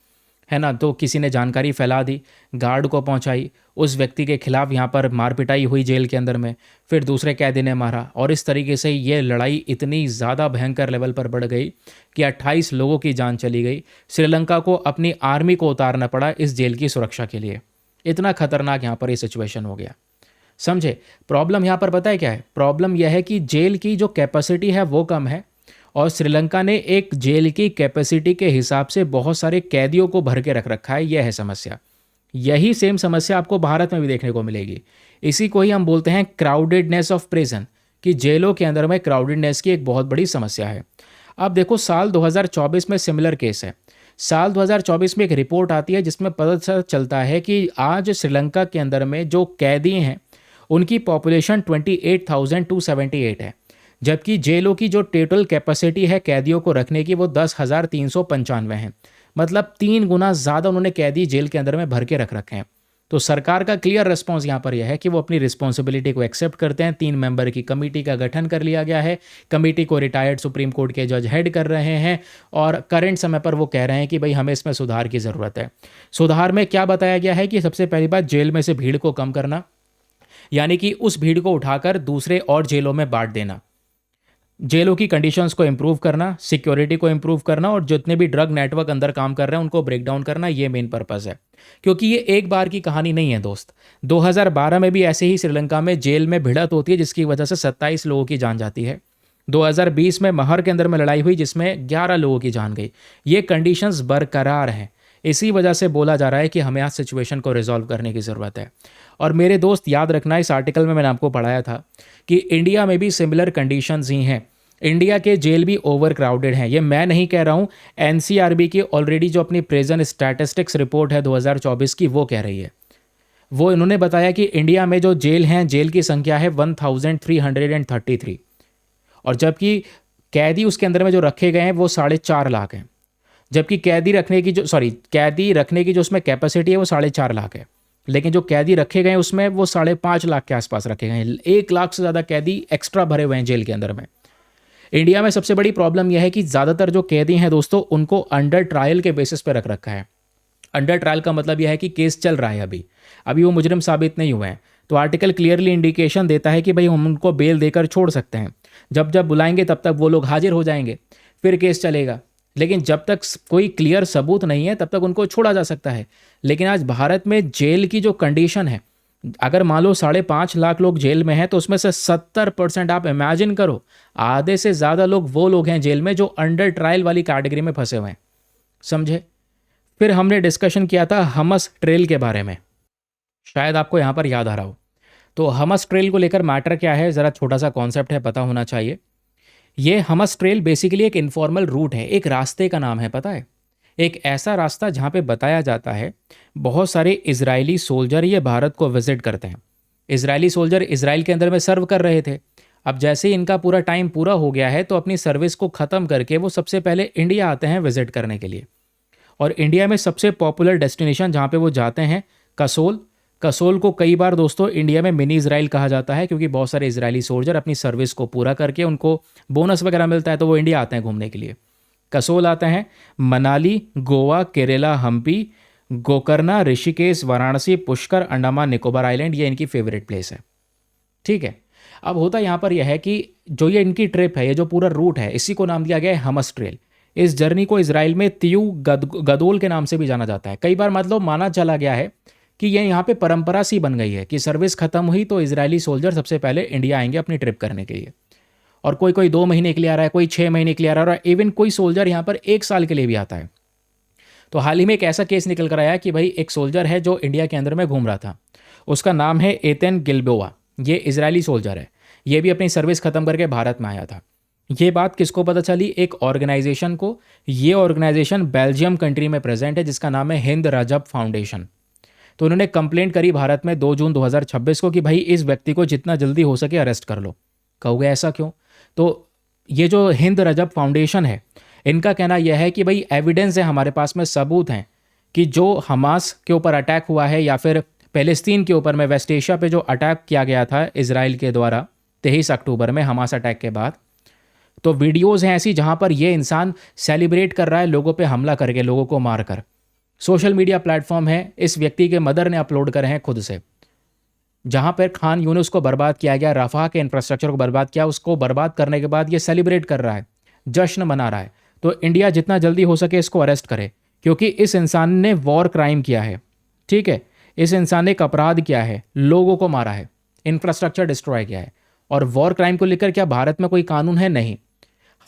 है ना। तो किसी ने जानकारी फैला दी, गार्ड को पहुँचाई, उस व्यक्ति के खिलाफ यहाँ पर मार पिटाई हुई जेल के अंदर में, फिर दूसरे कैदी ने मारा। और इस तरीके से ये लड़ाई इतनी ज़्यादा भयंकर लेवल पर बढ़ गई कि 28 लोगों की जान चली गई। श्रीलंका को अपनी आर्मी को उतारना पड़ा इस जेल की सुरक्षा के लिए। इतना खतरनाक यहाँ पर ये सिचुएशन हो गया, समझे। प्रॉब्लम यहाँ पर पता है क्या है, प्रॉब्लम यह है कि जेल की जो कैपेसिटी है वो कम है, और श्रीलंका ने एक जेल की कैपेसिटी के हिसाब से बहुत सारे कैदियों को भर के रख रखा है। यह है समस्या। यही सेम समस्या आपको भारत में भी देखने को मिलेगी। इसी को ही हम बोलते हैं क्राउडेडनेस ऑफ प्रिजन, कि जेलों के अंदर में क्राउडेडनेस की एक बहुत बड़ी समस्या है। अब देखो, साल 2024 में सिमिलर केस है। साल 2024 में एक रिपोर्ट आती है जिसमें पता चलता है कि आज श्रीलंका के अंदर में जो कैदी हैं उनकी पॉपुलेशन 28,278 है, जबकि जेलों की जो टोटल कैपेसिटी है कैदियों को रखने की वो 10,395 है। मतलब 3 गुना ज़्यादा उन्होंने कैदी जेल के अंदर में भर के रख रखे हैं। तो सरकार का क्लियर रिस्पॉन्स यहाँ पर यह है कि वो अपनी रिस्पॉन्सिबिलिटी को एक्सेप्ट करते हैं। 3 मेंबर की कमेटी का गठन कर लिया गया है। कमेटी को रिटायर्ड सुप्रीम कोर्ट के जज हेड कर रहे हैं, और करंट समय पर वो कह रहे हैं कि भाई हमें इसमें सुधार की ज़रूरत है। सुधार में क्या बताया गया है कि सबसे पहली बात, जेल में से भीड़ को कम करना, यानी कि उस भीड़ को उठाकर दूसरे और जेलों में बांट देना, जेलों की कंडीशंस को इंप्रूव करना, सिक्योरिटी को इंप्रूव करना, और जितने भी ड्रग नेटवर्क अंदर काम कर रहे हैं उनको ब्रेक डाउन करना, ये मेन पर्पस है। क्योंकि ये एक बार की कहानी नहीं है दोस्त। 2012 में भी ऐसे ही श्रीलंका में जेल में भिड़ंत होती है, जिसकी वजह से 27 लोगों की जान जाती है। 2020 में महर के अंदर में लड़ाई हुई जिसमें 11 लोगों की जान गई। ये कंडीशंस बरकरार हैं। इसी वजह से बोला जा रहा है कि हमें आज सिचुएशन को रिजॉल्व करने की ज़रूरत है। और मेरे दोस्त याद रखना, इस आर्टिकल में मैंने आपको पढ़ाया था कि इंडिया में भी सिमिलर कंडीशंस ही हैं। इंडिया के जेल भी ओवर क्राउडेड हैं। ये मैं नहीं कह रहा हूँ, एनसीआरबी की ऑलरेडी जो अपनी प्रेजेंट स्टैटिस्टिक्स रिपोर्ट है 2024 की, वो कह रही है। वो इन्होंने बताया कि इंडिया में जो जेल हैं, जेल की संख्या है 1333, और जबकि कैदी उसके अंदर में जो रखे गए हैं वो 4.5 लाख हैं। जबकि कैदी रखने की जो उसमें कैपेसिटी है वो 4.5 लाख है, लेकिन जो कैदी रखे गए हैं उसमें वो 5.5 लाख के आसपास रखे गए हैं। 1 लाख से ज़्यादा कैदी एक्स्ट्रा भरे हुए हैं जेल के अंदर में। इंडिया में सबसे बड़ी प्रॉब्लम यह है कि ज़्यादातर जो कैदी हैं दोस्तों, उनको अंडर ट्रायल के बेसिस पे रख रखा है। अंडर ट्रायल का मतलब यह है कि केस चल रहा है, अभी वो मुजरिम साबित नहीं हुए हैं। तो आर्टिकल क्लियरली इंडिकेशन देता है कि भाई हम उनको बेल देकर छोड़ सकते हैं। जब जब बुलाएंगे तब तक वो लोग हाजिर हो जाएंगे, फिर केस चलेगा। लेकिन जब तक कोई क्लियर सबूत नहीं है तब तक उनको छोड़ा जा सकता है। लेकिन आज भारत में जेल की जो कंडीशन है, अगर मान लो 5.5 लाख लोग जेल में हैं तो उसमें से 70%, आप इमेजिन करो, आधे से ज़्यादा लोग वो लोग हैं जेल में जो अंडर ट्रायल वाली कैटेगरी में फंसे हुए हैं, समझे। फिर हमने डिस्कशन किया था हमस ट्रेल के बारे में, शायद आपको यहाँ पर याद आ रहा हो। तो हमस ट्रेल को लेकर मैटर क्या है, ज़रा छोटा सा कॉन्सेप्ट है, पता होना चाहिए। ये हमस ट्रेल बेसिकली एक इनफॉर्मल रूट है, एक रास्ते का नाम है, पता है। एक ऐसा रास्ता जहाँ पे बताया जाता है बहुत सारे इजरायली सोल्जर ये भारत को विजिट करते हैं। इजरायली सोल्जर इसराइल के अंदर में सर्व कर रहे थे। अब जैसे ही इनका पूरा टाइम पूरा हो गया है तो अपनी सर्विस को ख़त्म करके वो सबसे पहले इंडिया आते हैं विजिट करने के लिए। और इंडिया में सबसे पॉपुलर डेस्टिनेशन जहाँ पे वो जाते हैं कसोल। कसोल को कई बार दोस्तों इंडिया में मिनी इजराइल कहा जाता है, क्योंकि बहुत सारे इजरायली सोल्जर अपनी सर्विस को पूरा करके उनको बोनस वगैरह मिलता है तो वो इंडिया आते हैं घूमने के लिए। कसोल आते हैं। मनाली, गोवा, केरला, हम्पी, गोकर्णा, ऋषिकेश, वाराणसी, पुष्कर, अंडमान निकोबार आइलैंड, ये इनकी फेवरेट प्लेस है। ठीक है। अब होता यहाँ पर यह है कि जो ये इनकी ट्रिप है, ये जो पूरा रूट है, इसी को नाम दिया गया है हमस ट्रेल। इस जर्नी को इसराइल में तियू गदोल के नाम से भी जाना जाता है। कई बार मतलब माना चला गया है कि ये यहाँ पे परंपरा सी बन गई है कि सर्विस खत्म हुई तो इजरायली सोल्जर सबसे पहले इंडिया आएंगे अपनी ट्रिप करने के लिए। और कोई कोई 2 महीने के लिए आ रहा है, कोई 6 महीने के लिए आ रहा है, और इवन कोई सोल्जर यहाँ पर 1 साल के लिए भी आता है। तो हाल ही में एक ऐसा केस निकल कर आया कि भाई एक सोल्जर है जो इंडिया के अंदर में घूम रहा था, उसका नाम है एतन गिलबोआ। ये इजरायली सोल्जर है, ये भी अपनी सर्विस खत्म करके भारत में आया था। ये बात किसको पता चली? एक ऑर्गेनाइजेशन को। ये ऑर्गेनाइजेशन बेल्जियम कंट्री में प्रेजेंट है जिसका नाम है हिंद रजब फाउंडेशन। तो उन्होंने कंप्लेंट करी भारत में 2 जून 2026 को कि भाई इस व्यक्ति को जितना जल्दी हो सके अरेस्ट कर लो। कहोगे ऐसा क्यों? तो ये जो हिंद रजब फाउंडेशन है, इनका कहना यह है कि भाई एविडेंस है हमारे पास में, सबूत हैं कि जो हमास के ऊपर अटैक हुआ है या फिर पैलेस्तीन के ऊपर में वेस्ट एशिया पे जो अटैक किया गया था इसराइल के द्वारा 23 अक्टूबर में हमास अटैक के बाद, तो वीडियोज़ हैं ऐसी जहाँ पर ये इंसान सेलिब्रेट कर रहा है लोगों पे हमला करके, लोगों को मारकर। सोशल मीडिया प्लेटफॉर्म है, इस व्यक्ति के मदर ने अपलोड करे हैं खुद से, जहाँ पर खान यूनुस को बर्बाद किया गया, रफाह के इंफ्रास्ट्रक्चर को बर्बाद किया, उसको बर्बाद करने के बाद ये सेलिब्रेट कर रहा है, जश्न मना रहा है। तो इंडिया जितना जल्दी हो सके इसको अरेस्ट करे, क्योंकि इस इंसान ने वॉर क्राइम किया है। ठीक है, इस इंसान ने एक अपराध किया है, लोगों को मारा है, इंफ्रास्ट्रक्चर डिस्ट्रॉय किया है। और वॉर क्राइम को लेकर क्या भारत में कोई कानून है? नहीं।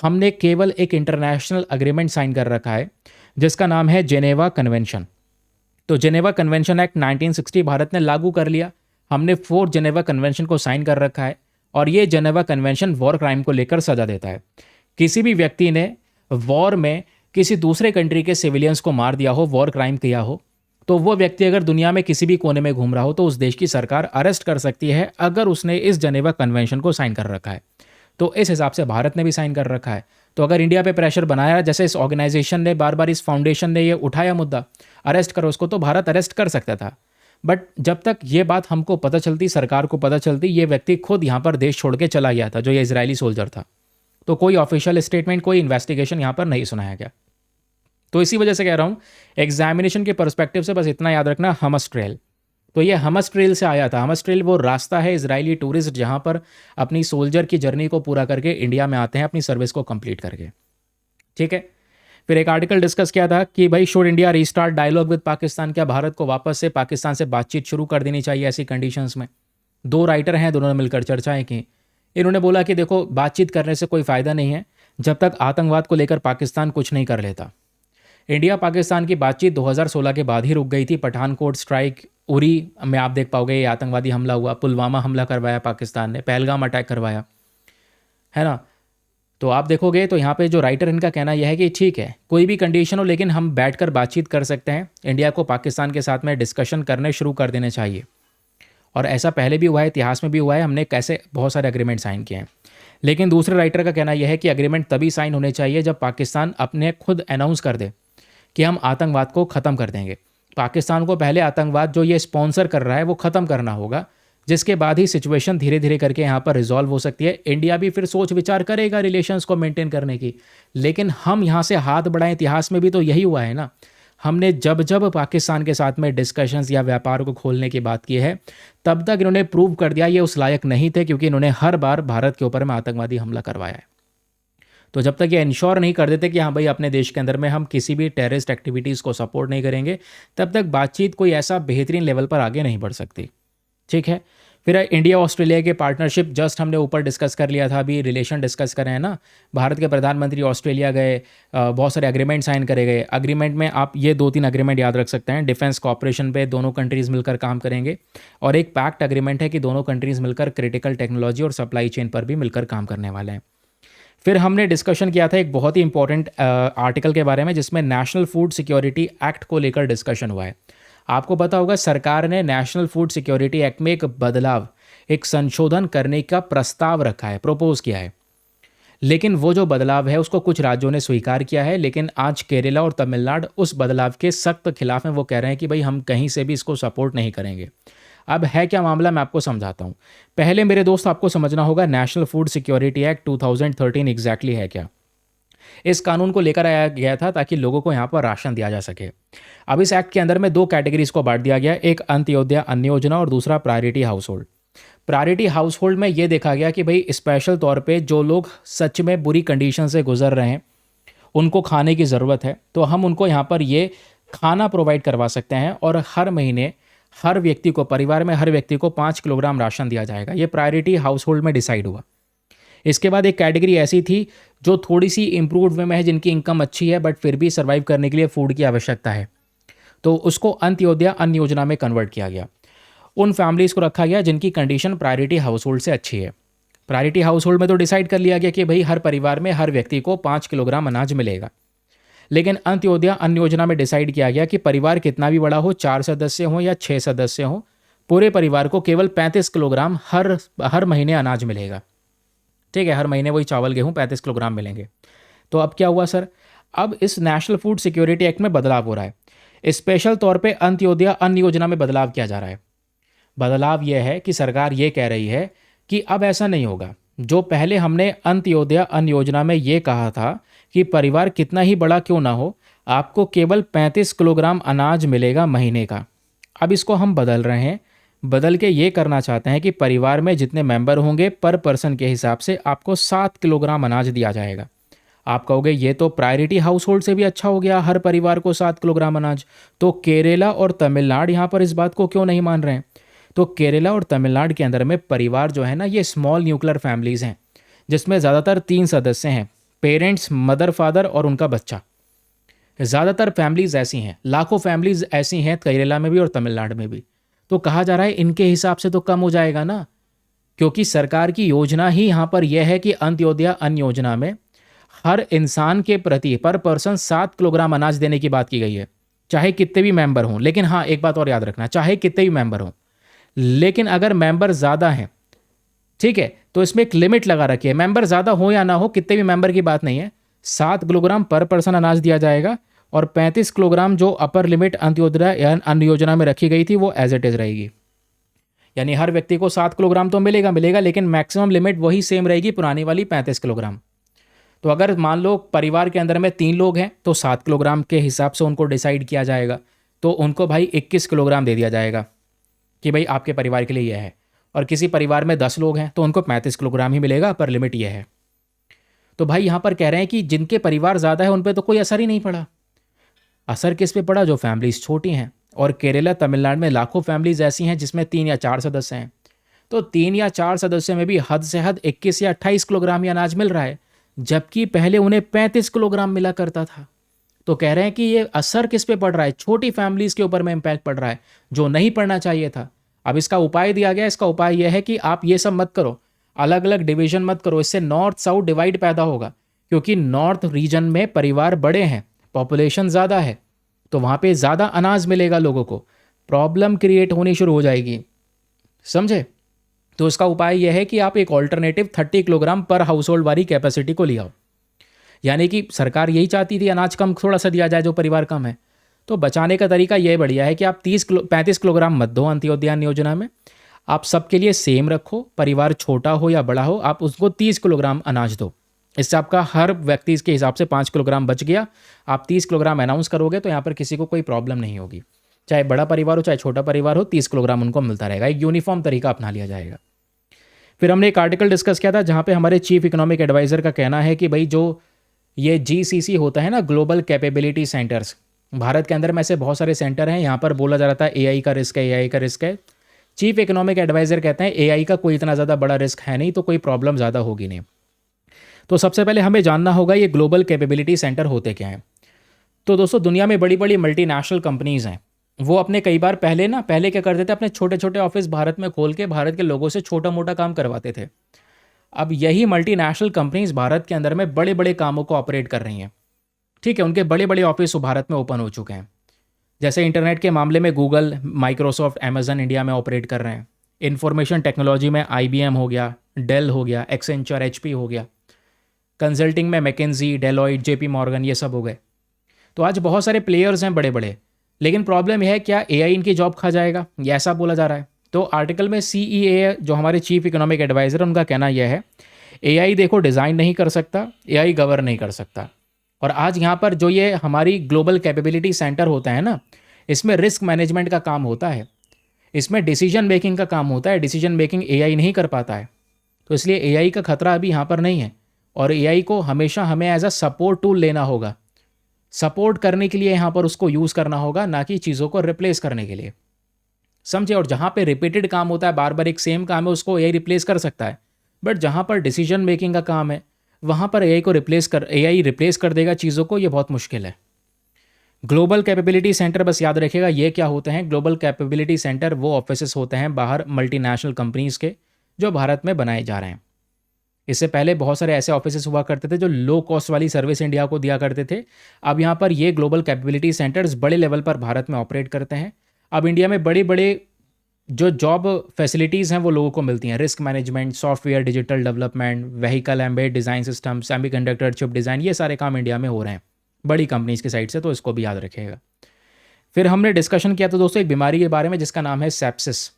हमने केवल एक इंटरनेशनल अग्रीमेंट साइन कर रखा है जिसका नाम है जेनेवा कन्वेंशन। तो जेनेवा कन्वेंशन एक्ट 1960 भारत ने लागू कर लिया। हमने 4 जेनेवा कन्वेंशन को साइन कर रखा है, और ये जेनेवा कन्वेंशन वॉर क्राइम को लेकर सजा देता है। किसी भी व्यक्ति ने वॉर में किसी दूसरे कंट्री के सिविलियंस को मार दिया हो, वॉर क्राइम किया हो, तो वो व्यक्ति अगर दुनिया में किसी भी कोने में घूम रहा हो तो उस देश की सरकार अरेस्ट कर सकती है अगर उसने इस जेनेवा कन्वेंशन को साइन कर रखा है। तो इस हिसाब से भारत ने भी साइन कर रखा है। तो अगर इंडिया पे प्रेशर बनाया, जैसे इस ऑर्गेनाइजेशन ने बार बार, इस फाउंडेशन ने ये उठाया मुद्दा, अरेस्ट करो उसको, तो भारत अरेस्ट कर सकता था। बट जब तक ये बात हमको पता चलती, सरकार को पता चलती, ये व्यक्ति खुद यहाँ पर देश छोड़ के चला गया था, जो ये इजरायली सोल्जर था। तो कोई ऑफिशियल स्टेटमेंट, कोई इन्वेस्टिगेशन यहाँ पर नहीं सुनाया गया। तो इसी वजह से कह रहा हूँ, एग्जामिनेशन के पर्सपेक्टिव से बस इतना याद रखना, हमस ट्रेल। तो ये हमस ट्रेल से आया था। हमस ट्रेल वो रास्ता है इजरायली टूरिस्ट जहाँ पर अपनी सोल्जर की जर्नी को पूरा करके इंडिया में आते हैं अपनी सर्विस को कंप्लीट करके। ठीक है। फिर एक आर्टिकल डिस्कस किया था कि भाई should India restart dialogue with Pakistan, क्या भारत को वापस से पाकिस्तान से बातचीत शुरू कर देनी चाहिए ऐसी कंडीशंस में? 2 राइटर हैं, दोनों ने मिलकर चर्चाएं की। इन्होंने बोला कि देखो, बातचीत करने से कोई फ़ायदा नहीं है जब तक आतंकवाद को लेकर पाकिस्तान कुछ नहीं कर लेता। इंडिया पाकिस्तान की बातचीत 2016 के बाद ही रुक गई थी। पठानकोट स्ट्राइक, उरी में आप देख पाओगे ये आतंकवादी हमला हुआ, पुलवामा हमला करवाया पाकिस्तान ने, पहलगाम अटैक करवाया, है ना। तो आप देखोगे तो यहाँ पे जो राइटर, इनका कहना यह है कि ठीक है, कोई भी कंडीशन हो लेकिन हम बैठकर बातचीत कर सकते हैं। इंडिया को पाकिस्तान के साथ में डिस्कशन करने शुरू कर देने चाहिए। और ऐसा पहले भी हुआ है, इतिहास में भी हुआ है, हमने कैसे बहुत सारे एग्रीमेंट साइन किए हैं। लेकिन दूसरे राइटर का कहना यह है कि एग्रीमेंट तभी साइन होने चाहिए जब पाकिस्तान अपने खुद अनाउंस कर दे कि हम आतंकवाद को ख़त्म कर देंगे। पाकिस्तान को पहले आतंकवाद जो ये स्पॉन्सर कर रहा है वो ख़त्म करना होगा, जिसके बाद ही सिचुएशन धीरे धीरे करके यहाँ पर रिजॉल्व हो सकती है। इंडिया भी फिर सोच विचार करेगा रिलेशंस को मेंटेन करने की। लेकिन हम यहाँ से हाथ बढ़ाएं, इतिहास में भी तो यही हुआ है ना। हमने जब जब पाकिस्तान के साथ में डिस्कशंस या व्यापार को खोलने की बात की है, तब तक इन्होंने प्रूव कर दिया ये उस लायक नहीं थे, क्योंकि इन्होंने हर बार भारत के ऊपर में आतंकवादी हमला करवाया है। तो जब तक ये इंश्योर नहीं कर देते कि हाँ भाई अपने देश के अंदर में हम किसी भी टेररिस्ट एक्टिविटीज़ को सपोर्ट नहीं करेंगे, तब तक बातचीत कोई ऐसा बेहतरीन लेवल पर आगे नहीं बढ़ सकती। ठीक है। फिर इंडिया ऑस्ट्रेलिया के पार्टनरशिप जस्ट हमने ऊपर डिस्कस कर लिया था, अभी रिलेशन डिस्कस कर रहे हैं ना। भारत के प्रधानमंत्री ऑस्ट्रेलिया गए, बहुत सारे एग्रीमेंट साइन करे गए। एग्रीमेंट में आप ये 2-3 एग्रीमेंट याद रख सकते हैं। डिफेंस कॉपरेशन पे दोनों कंट्रीज़ मिलकर काम करेंगे, और एक पैक्ट एग्रीमेंट है कि दोनों कंट्रीज़ मिलकर क्रिटिकल टेक्नोलॉजी और सप्लाई चेन पर भी मिलकर काम करने वाले हैं। फिर हमने डिस्कशन किया था एक बहुत ही इंपॉर्टेंट आर्टिकल के बारे में, जिसमें नेशनल फूड सिक्योरिटी एक्ट को लेकर डिस्कशन हुआ है। आपको पता होगा सरकार ने नेशनल फूड सिक्योरिटी एक्ट में एक बदलाव, एक संशोधन करने का प्रस्ताव रखा है, प्रपोज किया है। लेकिन वो जो बदलाव है उसको कुछ राज्यों ने स्वीकार किया है, लेकिन आज केरला और तमिलनाडु उस बदलाव के सख्त खिलाफ हैं। वो कह रहे हैं कि भाई हम कहीं से भी इसको सपोर्ट नहीं करेंगे। अब है क्या मामला, मैं आपको समझाता हूँ। पहले मेरे दोस्त आपको समझना होगा national food security act 2013 exactly है क्या। इस कानून को लेकर आया गया था ताकि लोगों को यहाँ पर राशन दिया जा सके। अब इस एक्ट के अंदर में दो कैटेगरीज को बांट दिया गया, एक अंत्योदय अन्न योजना और दूसरा priority house hold. Priority house hold में ये देखा गया कि भाई स्पेशल तौर पे जो लोग सच में बुरी कंडीशन से गुजर रहे हैं, उनको खाने की ज़रूरत है, तो हम उनको यहाँ पर ये खाना प्रोवाइड करवा सकते हैं और हर महीने हर व्यक्ति को, परिवार में हर व्यक्ति को 5 किलोग्राम राशन दिया जाएगा। ये प्रायोरिटी हाउस होल्ड में डिसाइड हुआ। इसके बाद एक कैटेगरी ऐसी थी जो थोड़ी सी इंप्रूव्ड में है, जिनकी इनकम अच्छी है बट फिर भी सर्वाइव करने के लिए फूड की आवश्यकता है, तो उसको अंत्योदय अन्न योजना में कन्वर्ट किया गया। उन फैमिलीज़ को रखा गया जिनकी कंडीशन प्रायोरिटी हाउस होल्ड से अच्छी है। प्रायोरिटी हाउस होल्ड में तो डिसाइड कर लिया गया कि भाई हर परिवार में हर व्यक्ति को 5 किलोग्राम अनाज मिलेगा। लेकिन अंत्योदय अन्न योजना में डिसाइड किया गया कि परिवार कितना भी बड़ा हो, 4 सदस्य हो या 6 सदस्य हो, पूरे परिवार को केवल 35 किलोग्राम हर महीने अनाज मिलेगा। ठीक है, हर महीने वही चावल गेहूँ 35 किलोग्राम मिलेंगे। तो अब क्या हुआ सर, अब इस नेशनल फूड सिक्योरिटी एक्ट में बदलाव हो रहा है। स्पेशल तौर पे अंत्योदय अन्न योजना में बदलाव किया जा रहा है। बदलाव यह है कि सरकार ये कह रही है कि अब ऐसा नहीं होगा। जो पहले हमने अंत्योदय अन्न योजना में ये कहा था कि परिवार कितना ही बड़ा क्यों ना हो, आपको केवल 35 किलोग्राम अनाज मिलेगा महीने का। अब इसको हम बदल रहे हैं, बदल के ये करना चाहते हैं कि परिवार में जितने मेंबर होंगे पर पर्सन के हिसाब से आपको 7 किलोग्राम अनाज दिया जाएगा। आप कहोगे ये तो प्रायोरिटी हाउस होल्ड से भी अच्छा हो गया, हर परिवार को 7 किलोग्राम अनाज। तो केरला और तमिलनाडु यहाँ पर इस बात को क्यों नहीं मान रहे हैं? तो केरला और तमिलनाडु के अंदर में परिवार जो है ना, ये स्मॉल न्यूक्लियर फैमिलीज़ हैं, जिसमें ज़्यादातर 3 सदस्य हैं, पेरेंट्स, मदर, फादर और उनका बच्चा। ज़्यादातर फैमिलीज़ ऐसी हैं, लाखों फैमिलीज़ ऐसी हैं केरला में भी और तमिलनाडु में भी। तो कहा जा रहा है इनके हिसाब से तो कम हो जाएगा ना, क्योंकि सरकार की योजना ही यहाँ पर यह है कि अंत्योदय अन्न योजना में हर इंसान के प्रति पर पर्सन 7 किलोग्राम अनाज देने की बात की गई है, चाहे कितने भी मेंबर हों। लेकिन हाँ, एक बात और याद रखना, चाहे कितने भी मेंबर हों, लेकिन अगर मेंबर ज़्यादा हैं, ठीक है, तो इसमें एक लिमिट लगा रखी है। मेंबर ज़्यादा हो या ना हो, कितने भी मेंबर की बात नहीं है, 7 किलोग्राम पर पर्सन अनाज दिया जाएगा और 35 किलोग्राम जो अपर लिमिट अंत्योदय अन्न योजना में रखी गई थी वो एज इट इज़ रहेगी। यानी हर व्यक्ति को 7 किलोग्राम तो मिलेगा, लेकिन मैक्सिमम लिमिट वही सेम रहेगी, पुरानी वाली 35 किलोग्राम। तो अगर मान लो परिवार के अंदर में 3 लोग हैं तो 7 किलोग्राम के हिसाब से उनको डिसाइड किया जाएगा, तो उनको भाई 21 किलोग्राम दे दिया जाएगा कि भाई आपके परिवार के लिए यह है। और किसी परिवार में 10 लोग हैं तो उनको 35 किलोग्राम ही मिलेगा, पर लिमिट यह है। तो भाई यहाँ पर कह रहे हैं कि जिनके परिवार ज़्यादा है उन पर तो कोई असर ही नहीं पड़ा। असर किस पे पड़ा? जो फैमिलीज छोटी हैं। और केरला तमिलनाडु में लाखों फैमिलीज ऐसी हैं जिसमें 3 या 4 सदस्य हैं। तो 3 या 4 सदस्य में भी हद से हद 21 या 28 किलोग्राम ही अनाज मिल रहा है, जबकि पहले उन्हें 35 किलोग्राम मिला करता था। तो कह रहे हैं कि ये असर किस पे पड़ रहा है? छोटी फैमिलीज के ऊपर में इम्पैक्ट पड़ रहा है, जो नहीं पड़ना चाहिए था। अब इसका उपाय दिया गया। इसका उपाय यह है कि आप ये सब मत करो, अलग अलग डिवीजन मत करो, इससे नॉर्थ साउथ डिवाइड पैदा होगा। क्योंकि नॉर्थ रीजन में परिवार बड़े हैं, पॉपुलेशन ज़्यादा है, तो वहाँ पे ज़्यादा अनाज मिलेगा लोगों को, प्रॉब्लम क्रिएट होनी शुरू हो जाएगी। समझे? तो इसका उपाय यह है कि आप एक ऑल्टरनेटिव 30 किलोग्राम पर हाउस होल्ड वाली कैपेसिटी को ले आओ। यानी कि सरकार यही चाहती थी अनाज कम थोड़ा सा दिया जाए जो परिवार कम है। तो बचाने का तरीका यह बढ़िया है कि आप 35 किलोग्राम मत दो अंत्योदय अन्न योजना में, आप सबके लिए सेम रखो, परिवार छोटा हो या बड़ा हो, आप उसको 30 किलोग्राम अनाज दो। इससे आपका हर व्यक्ति के हिसाब से 5 किलोग्राम बच गया। आप 30 किलोग्राम अनाउंस करोगे तो यहाँ पर किसी को कोई प्रॉब्लम नहीं होगी, चाहे बड़ा परिवार हो चाहे छोटा परिवार हो, 30 किलोग्राम उनको मिलता रहेगा। एक यूनिफॉर्म तरीका अपना लिया जाएगा। फिर हमने एक आर्टिकल डिस्कस किया था जहाँ पे हमारे चीफ इकोनॉमिक एडवाइज़र का कहना है कि भाई जो ये GCC होता है ना, ग्लोबल कैपेबिलिटी सेंटर्स, भारत के अंदर में ऐसे बहुत सारे सेंटर हैं। यहाँ पर बोला जा रहा था AI का रिस्क है, AI का रिस्क है। चीफ इकोनॉमिक एडवाइज़र कहते हैं AI का कोई इतना ज़्यादा बड़ा रिस्क है नहीं, तो कोई प्रॉब्लम ज़्यादा होगी नहीं। तो सबसे पहले हमें जानना होगा ये ग्लोबल कैपेबिलिटी सेंटर होते क्या हैं। तो दोस्तों, दुनिया में बड़ी बड़ी मल्टीनेशनल कंपनीज़ हैं, वो अपने कई बार पहले क्या करते थे, अपने छोटे छोटे ऑफिस भारत में खोल के भारत के लोगों से छोटा मोटा काम करवाते थे। अब यही मल्टीनेशनल कंपनीज भारत के अंदर में बड़े बड़े कामों को ऑपरेट कर रही हैं। ठीक है, उनके बड़े बड़े ऑफिस भारत में ओपन हो चुके हैं। जैसे इंटरनेट के मामले में गूगल, माइक्रोसॉफ्ट, अमेजन इंडिया में ऑपरेट कर रहे हैं। इंफॉर्मेशन टेक्नोलॉजी में IBM हो गया, डेल हो गया, एक्सेंचर, HP हो गया। कंसल्टिंग में मैकेंजी, डेलॉइट, JP मॉर्गन, ये सब हो गए। तो आज बहुत सारे प्लेयर्स हैं बड़े बड़े, लेकिन प्रॉब्लम यह है क्या AI इनकी जॉब खा जाएगा, ये ऐसा बोला जा रहा है। तो आर्टिकल में CEA जो हमारे चीफ इकोनॉमिक एडवाइज़र, उनका कहना यह है AI देखो डिज़ाइन नहीं कर सकता, AI गवर्न नहीं कर सकता। और आज यहाँ पर जो ये हमारी ग्लोबल कैपेबिलिटी सेंटर होता है ना, इसमें रिस्क मैनेजमेंट का काम होता है, इसमें डिसीजन मेकिंग का काम होता है। डिसीजन मेकिंग AI नहीं कर पाता है, तो इसलिए AI का खतरा अभी यहाँ पर नहीं है। और AI को हमेशा हमें एज अ सपोर्ट टूल लेना होगा, सपोर्ट करने के लिए यहाँ पर उसको यूज़ करना होगा, ना कि चीज़ों को रिप्लेस करने के लिए, समझे। और जहाँ पे रिपीटेड काम होता है, बार बार एक सेम काम है, उसको AI रिप्लेस कर सकता है। बट जहाँ पर डिसीजन मेकिंग का काम है, वहाँ पर AI रिप्लेस कर देगा चीज़ों को, ये बहुत मुश्किल है। ग्लोबल कैपेबिलिटी सेंटर, बस याद रखिएगा ये क्या होते हैं। ग्लोबल कैपेबिलिटी सेंटर वो ऑफिसेस होते हैं बाहर मल्टीनेशनल कंपनीज़ के, जो भारत में बनाए जा रहे हैं। इससे पहले बहुत सारे ऐसे ऑफिसेस हुआ करते थे जो लो कॉस्ट वाली सर्विस इंडिया को दिया करते थे। अब यहाँ पर ये ग्लोबल कैपेबिलिटी सेंटर्स बड़े लेवल पर भारत में ऑपरेट करते हैं। अब इंडिया में बड़े बड़े जो जॉब फैसिलिटीज़ हैं वो लोगों को मिलती हैं। Risk management, software, digital development, vehicle embedded design system, semiconductor chip design, ये सारे काम इंडिया में हो रहे हैं बड़ी कंपनीज़ की साइड से, तो इसको भी याद रखिएगा। फिर हमने डिस्कशन किया था दोस्तों एक बीमारी के बारे में जिसका नाम है सेप्सिस।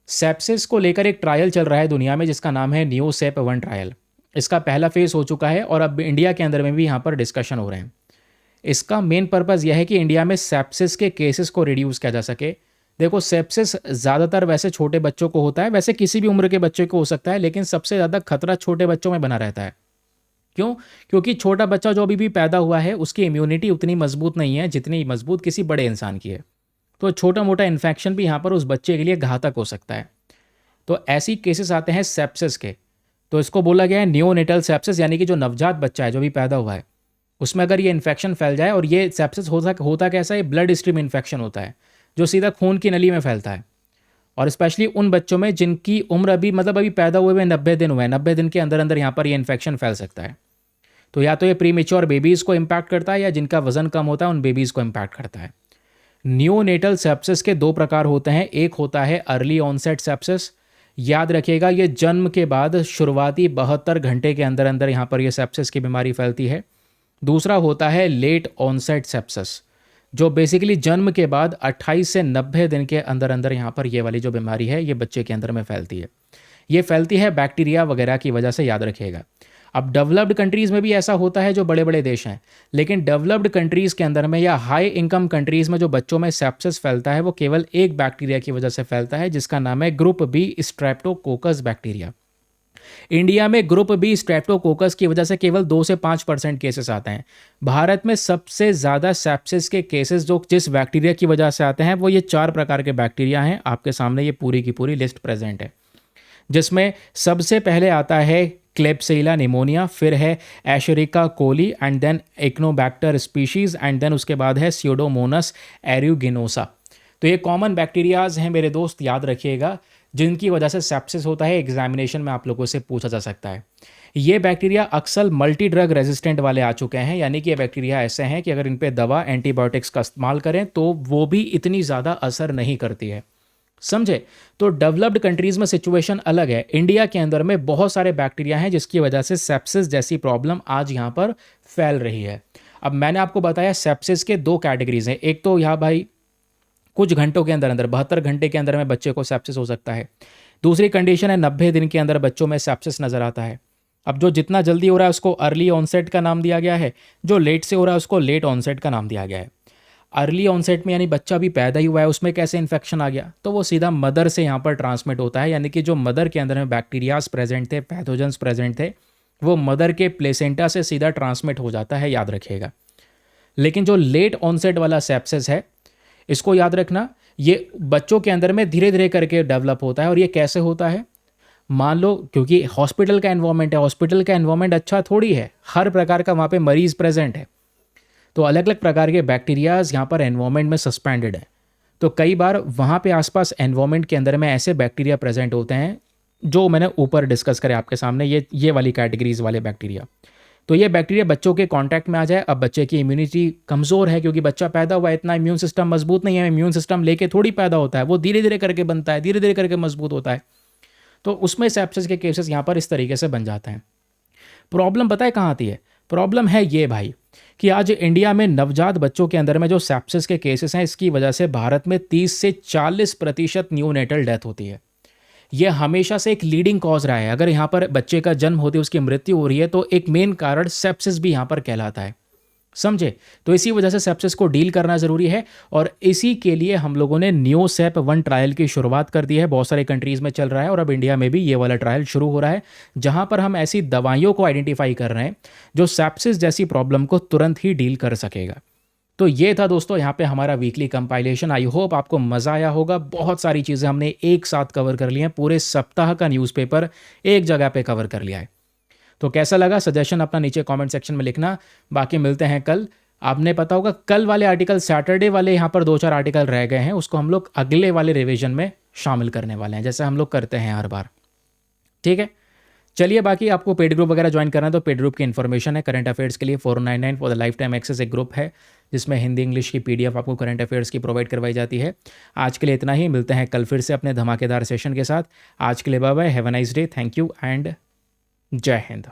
सेप्सिस को लेकर एक ट्रायल चल रहा है दुनिया में जिसका नाम है NeoSep1 ट्रायल। इसका पहला फेज़ हो चुका है और अब इंडिया के अंदर में भी यहाँ पर डिस्कशन हो रहे हैं। इसका मेन पर्पज़ यह है कि इंडिया में सेप्सिस के केसेस को रिड्यूस किया जा सके। देखो, सेप्सिस ज़्यादातर वैसे छोटे बच्चों को होता है, वैसे किसी भी उम्र के बच्चे को हो सकता है, लेकिन सबसे ज़्यादा खतरा छोटे बच्चों में बना रहता है। क्यों? क्योंकि छोटा बच्चा जो अभी भी पैदा हुआ है उसकी इम्यूनिटी उतनी मजबूत नहीं है जितनी मजबूत किसी बड़े इंसान की है। तो छोटा मोटा इन्फेक्शन भी यहाँ पर उस बच्चे के लिए घातक हो सकता है। तो ऐसी केसेस आते हैं सेप्सिस के। तो इसको बोला गया है नियोनेटल सेप्सिस, यानी कि जो नवजात बच्चा है जो भी पैदा हुआ है उसमें अगर ये इन्फेक्शन फैल जाए, और ये सेप्सिस होता कैसा है, ब्लड स्ट्रीम इन्फेक्शन होता है जो सीधा खून की नली में फैलता है। और स्पेशली उन बच्चों में जिनकी उम्र अभी पैदा हुए 90 दिन हुए हैं, 90 दिन के अंदर अंदर यहाँ पर ये इन्फेक्शन फैल सकता है। तो या तो ये प्रीमेच्योर बेबीज़ को इम्पैक्ट करता है या जिनका वजन कम होता है उन बेबीज़ को इम्पैक्ट करता है। नियोनेटल सेप्सिस के दो प्रकार होते हैं। एक होता है अर्ली ऑनसेट सेप्सिस, याद रखिएगा ये जन्म के बाद शुरुआती 72 घंटे के अंदर अंदर यहाँ पर ये सेप्सिस की बीमारी फैलती है। दूसरा होता है लेट ऑनसेट सेप्सिस, जो बेसिकली जन्म के बाद 28 से 90 दिन के अंदर अंदर यहाँ पर ये वाली जो बीमारी है ये बच्चे के अंदर में फैलती है। ये फैलती है बैक्टीरिया वगैरह की वजह से, याद रखिएगा। अब डेवलप्ड कंट्रीज़ में भी ऐसा होता है जो बड़े बड़े देश हैं, लेकिन डेवलप्ड कंट्रीज़ के अंदर में या हाई इनकम कंट्रीज़ में जो बच्चों में सेप्सिस फैलता है वो केवल एक बैक्टीरिया की वजह से फैलता है जिसका नाम है group B streptococcus bacteria. India में ग्रुप बी स्ट्रेप्टोकोकस की वजह से केवल 2 से 5% केसेस आते हैं। भारत में सबसे ज़्यादा सेप्सिस के केसेस जो जिस बैक्टीरिया की वजह से आते हैं वो ये 4 प्रकार के बैक्टीरिया हैं। आपके सामने ये पूरी की पूरी लिस्ट प्रेजेंट है, जिसमें सबसे पहले आता है क्लेब्सिला निमोनिया, फिर है escherichia coli and then enterobacter species and then उसके बाद है स्यूडोमोनास एरियोगिनोसा। तो ये कॉमन बैक्टीरियाज हैं मेरे दोस्त, याद रखिएगा, जिनकी वजह से सेप्सिस होता है। एग्जामिनेशन में आप लोगों से पूछा जा सकता है। ये बैक्टीरिया अक्सर मल्टी ड्रग रेजिस्टेंट वाले आ चुके हैं, यानी कि ये बैक्टीरिया ऐसे हैं कि अगर इन पे दवा एंटीबायोटिक्स का इस्तेमाल करें तो वो भी इतनी ज़्यादा असर नहीं करती है, समझे। तो डेवलप्ड कंट्रीज़ में सिचुएशन अलग है। इंडिया के अंदर में बहुत सारे बैक्टीरिया हैं जिसकी वजह से सेप्सिस जैसी प्रॉब्लम आज यहाँ पर फैल रही है। अब मैंने आपको बताया सेप्सिस के 2 कैटेगरीज हैं। एक तो यहाँ भाई कुछ घंटों के अंदर अंदर 72 घंटे के अंदर में बच्चे को सेप्सिस हो सकता है। दूसरी कंडीशन है 90 दिन के अंदर बच्चों में सेप्सिस नज़र आता है। अब जो जितना जल्दी हो रहा है उसको अर्ली ऑनसेट का नाम दिया गया है, जो लेट से हो रहा है उसको लेट ऑनसेट का नाम दिया गया है। अर्ली ऑनसेट में यानी बच्चा भी पैदा ही हुआ है, उसमें कैसे इन्फेक्शन आ गया, तो वो सीधा मदर से यहाँ पर ट्रांसमिट होता है, यानी कि जो मदर के अंदर में बैक्टीरियाज प्रेजेंट थे, पैथोजेंस प्रेजेंट थे, वो मदर के प्लेसेंटा से सीधा ट्रांसमिट हो जाता है, याद रखिएगा। लेकिन जो लेट ऑनसेट वाला सेप्सिस है, इसको याद रखना, ये बच्चों के अंदर में धीरे धीरे करके डेवलप होता है। और ये कैसे होता है, मान लो क्योंकि हॉस्पिटल का एनवायरनमेंट है, हॉस्पिटल का एनवायरनमेंट अच्छा थोड़ी है, हर प्रकार का वहाँ पे मरीज प्रेजेंट है, तो अलग अलग प्रकार के बैक्टीरियाज यहाँ पर एनवायरनमेंट में सस्पेंडेड है। तो कई बार वहाँ पे आसपास एनवायरनमेंट के अंदर में ऐसे बैक्टीरिया प्रेजेंट होते हैं जो मैंने ऊपर डिस्कस करे आपके सामने, ये वाली कैटेगरीज वाले बैक्टीरिया। तो ये बैक्टीरिया बच्चों के कांटेक्ट में आ जाए, अब बच्चे की इम्यूनिटी कमज़ोर है क्योंकि बच्चा पैदा हुआ है, इतना इम्यून सिस्टम मजबूत नहीं है, इम्यून सिस्टम लेके थोड़ी पैदा होता है, वो धीरे धीरे करके बनता है, धीरे धीरे करके मजबूत होता है। तो उसमें सेप्सिस के केसेस यहाँ पर इस तरीके से बन जाते हैं। प्रॉब्लम पता है कहाँ आती है? प्रॉब्लम है ये भाई कि आज इंडिया में नवजात बच्चों के अंदर में जो सेप्सिस के केसेस हैं, इसकी वजह से भारत में 30 से 40% न्यूनेटल डेथ होती है। ये हमेशा से एक लीडिंग कॉज रहा है। अगर यहाँ पर बच्चे का जन्म होते उसकी मृत्यु हो रही है तो एक मेन कारण सेप्सिस भी यहाँ पर कहलाता है, समझे? तो इसी वजह से सेप्सिस को डील करना ज़रूरी है और इसी के लिए हम लोगों ने न्योसेप 1 ट्रायल की शुरुआत कर दी है। बहुत सारे कंट्रीज़ में चल रहा है और अब इंडिया में भी ये वाला ट्रायल शुरू हो रहा है, जहाँ पर हम ऐसी दवाइयों को आइडेंटिफाई कर रहे हैं जो सेप्सिस जैसी प्रॉब्लम को तुरंत ही डील कर सकेगा। तो ये था दोस्तों यहाँ पे हमारा वीकली कंपाइलेशन। आई होप आपको मज़ा आया होगा। बहुत सारी चीज़ें हमने एक साथ कवर कर ली हैं, पूरे सप्ताह का न्यूज़पेपर एक जगह पे कवर कर लिया है। तो कैसा लगा? सजेशन अपना नीचे कमेंट सेक्शन में लिखना। बाकी मिलते हैं कल। आपने पता होगा कल वाले आर्टिकल, सैटरडे वाले यहाँ पर 2-4 आर्टिकल रह गए हैं, उसको हम लोग अगले वाले रिवीजन में शामिल करने वाले हैं, जैसे हम लोग करते हैं हर बार। ठीक है, चलिए। बाकी आपको पेड ग्रुप वगैरह ज्वाइन करना है तो पेड ग्रुप की इन्फॉर्मेशन है करंट अफेयर्स के लिए 499 for the lifetime access, एक ग्रुप है जिसमें हिंदी इंग्लिश की पीडीएफ आपको करंट अफेयर्स की प्रोवाइड करवाई जाती है। आज के लिए इतना ही, मिलते हैं कल फिर से अपने धमाकेदार सेशन के साथ। आज के लिए bye bye, have a nice day, thank you and जय हिंद।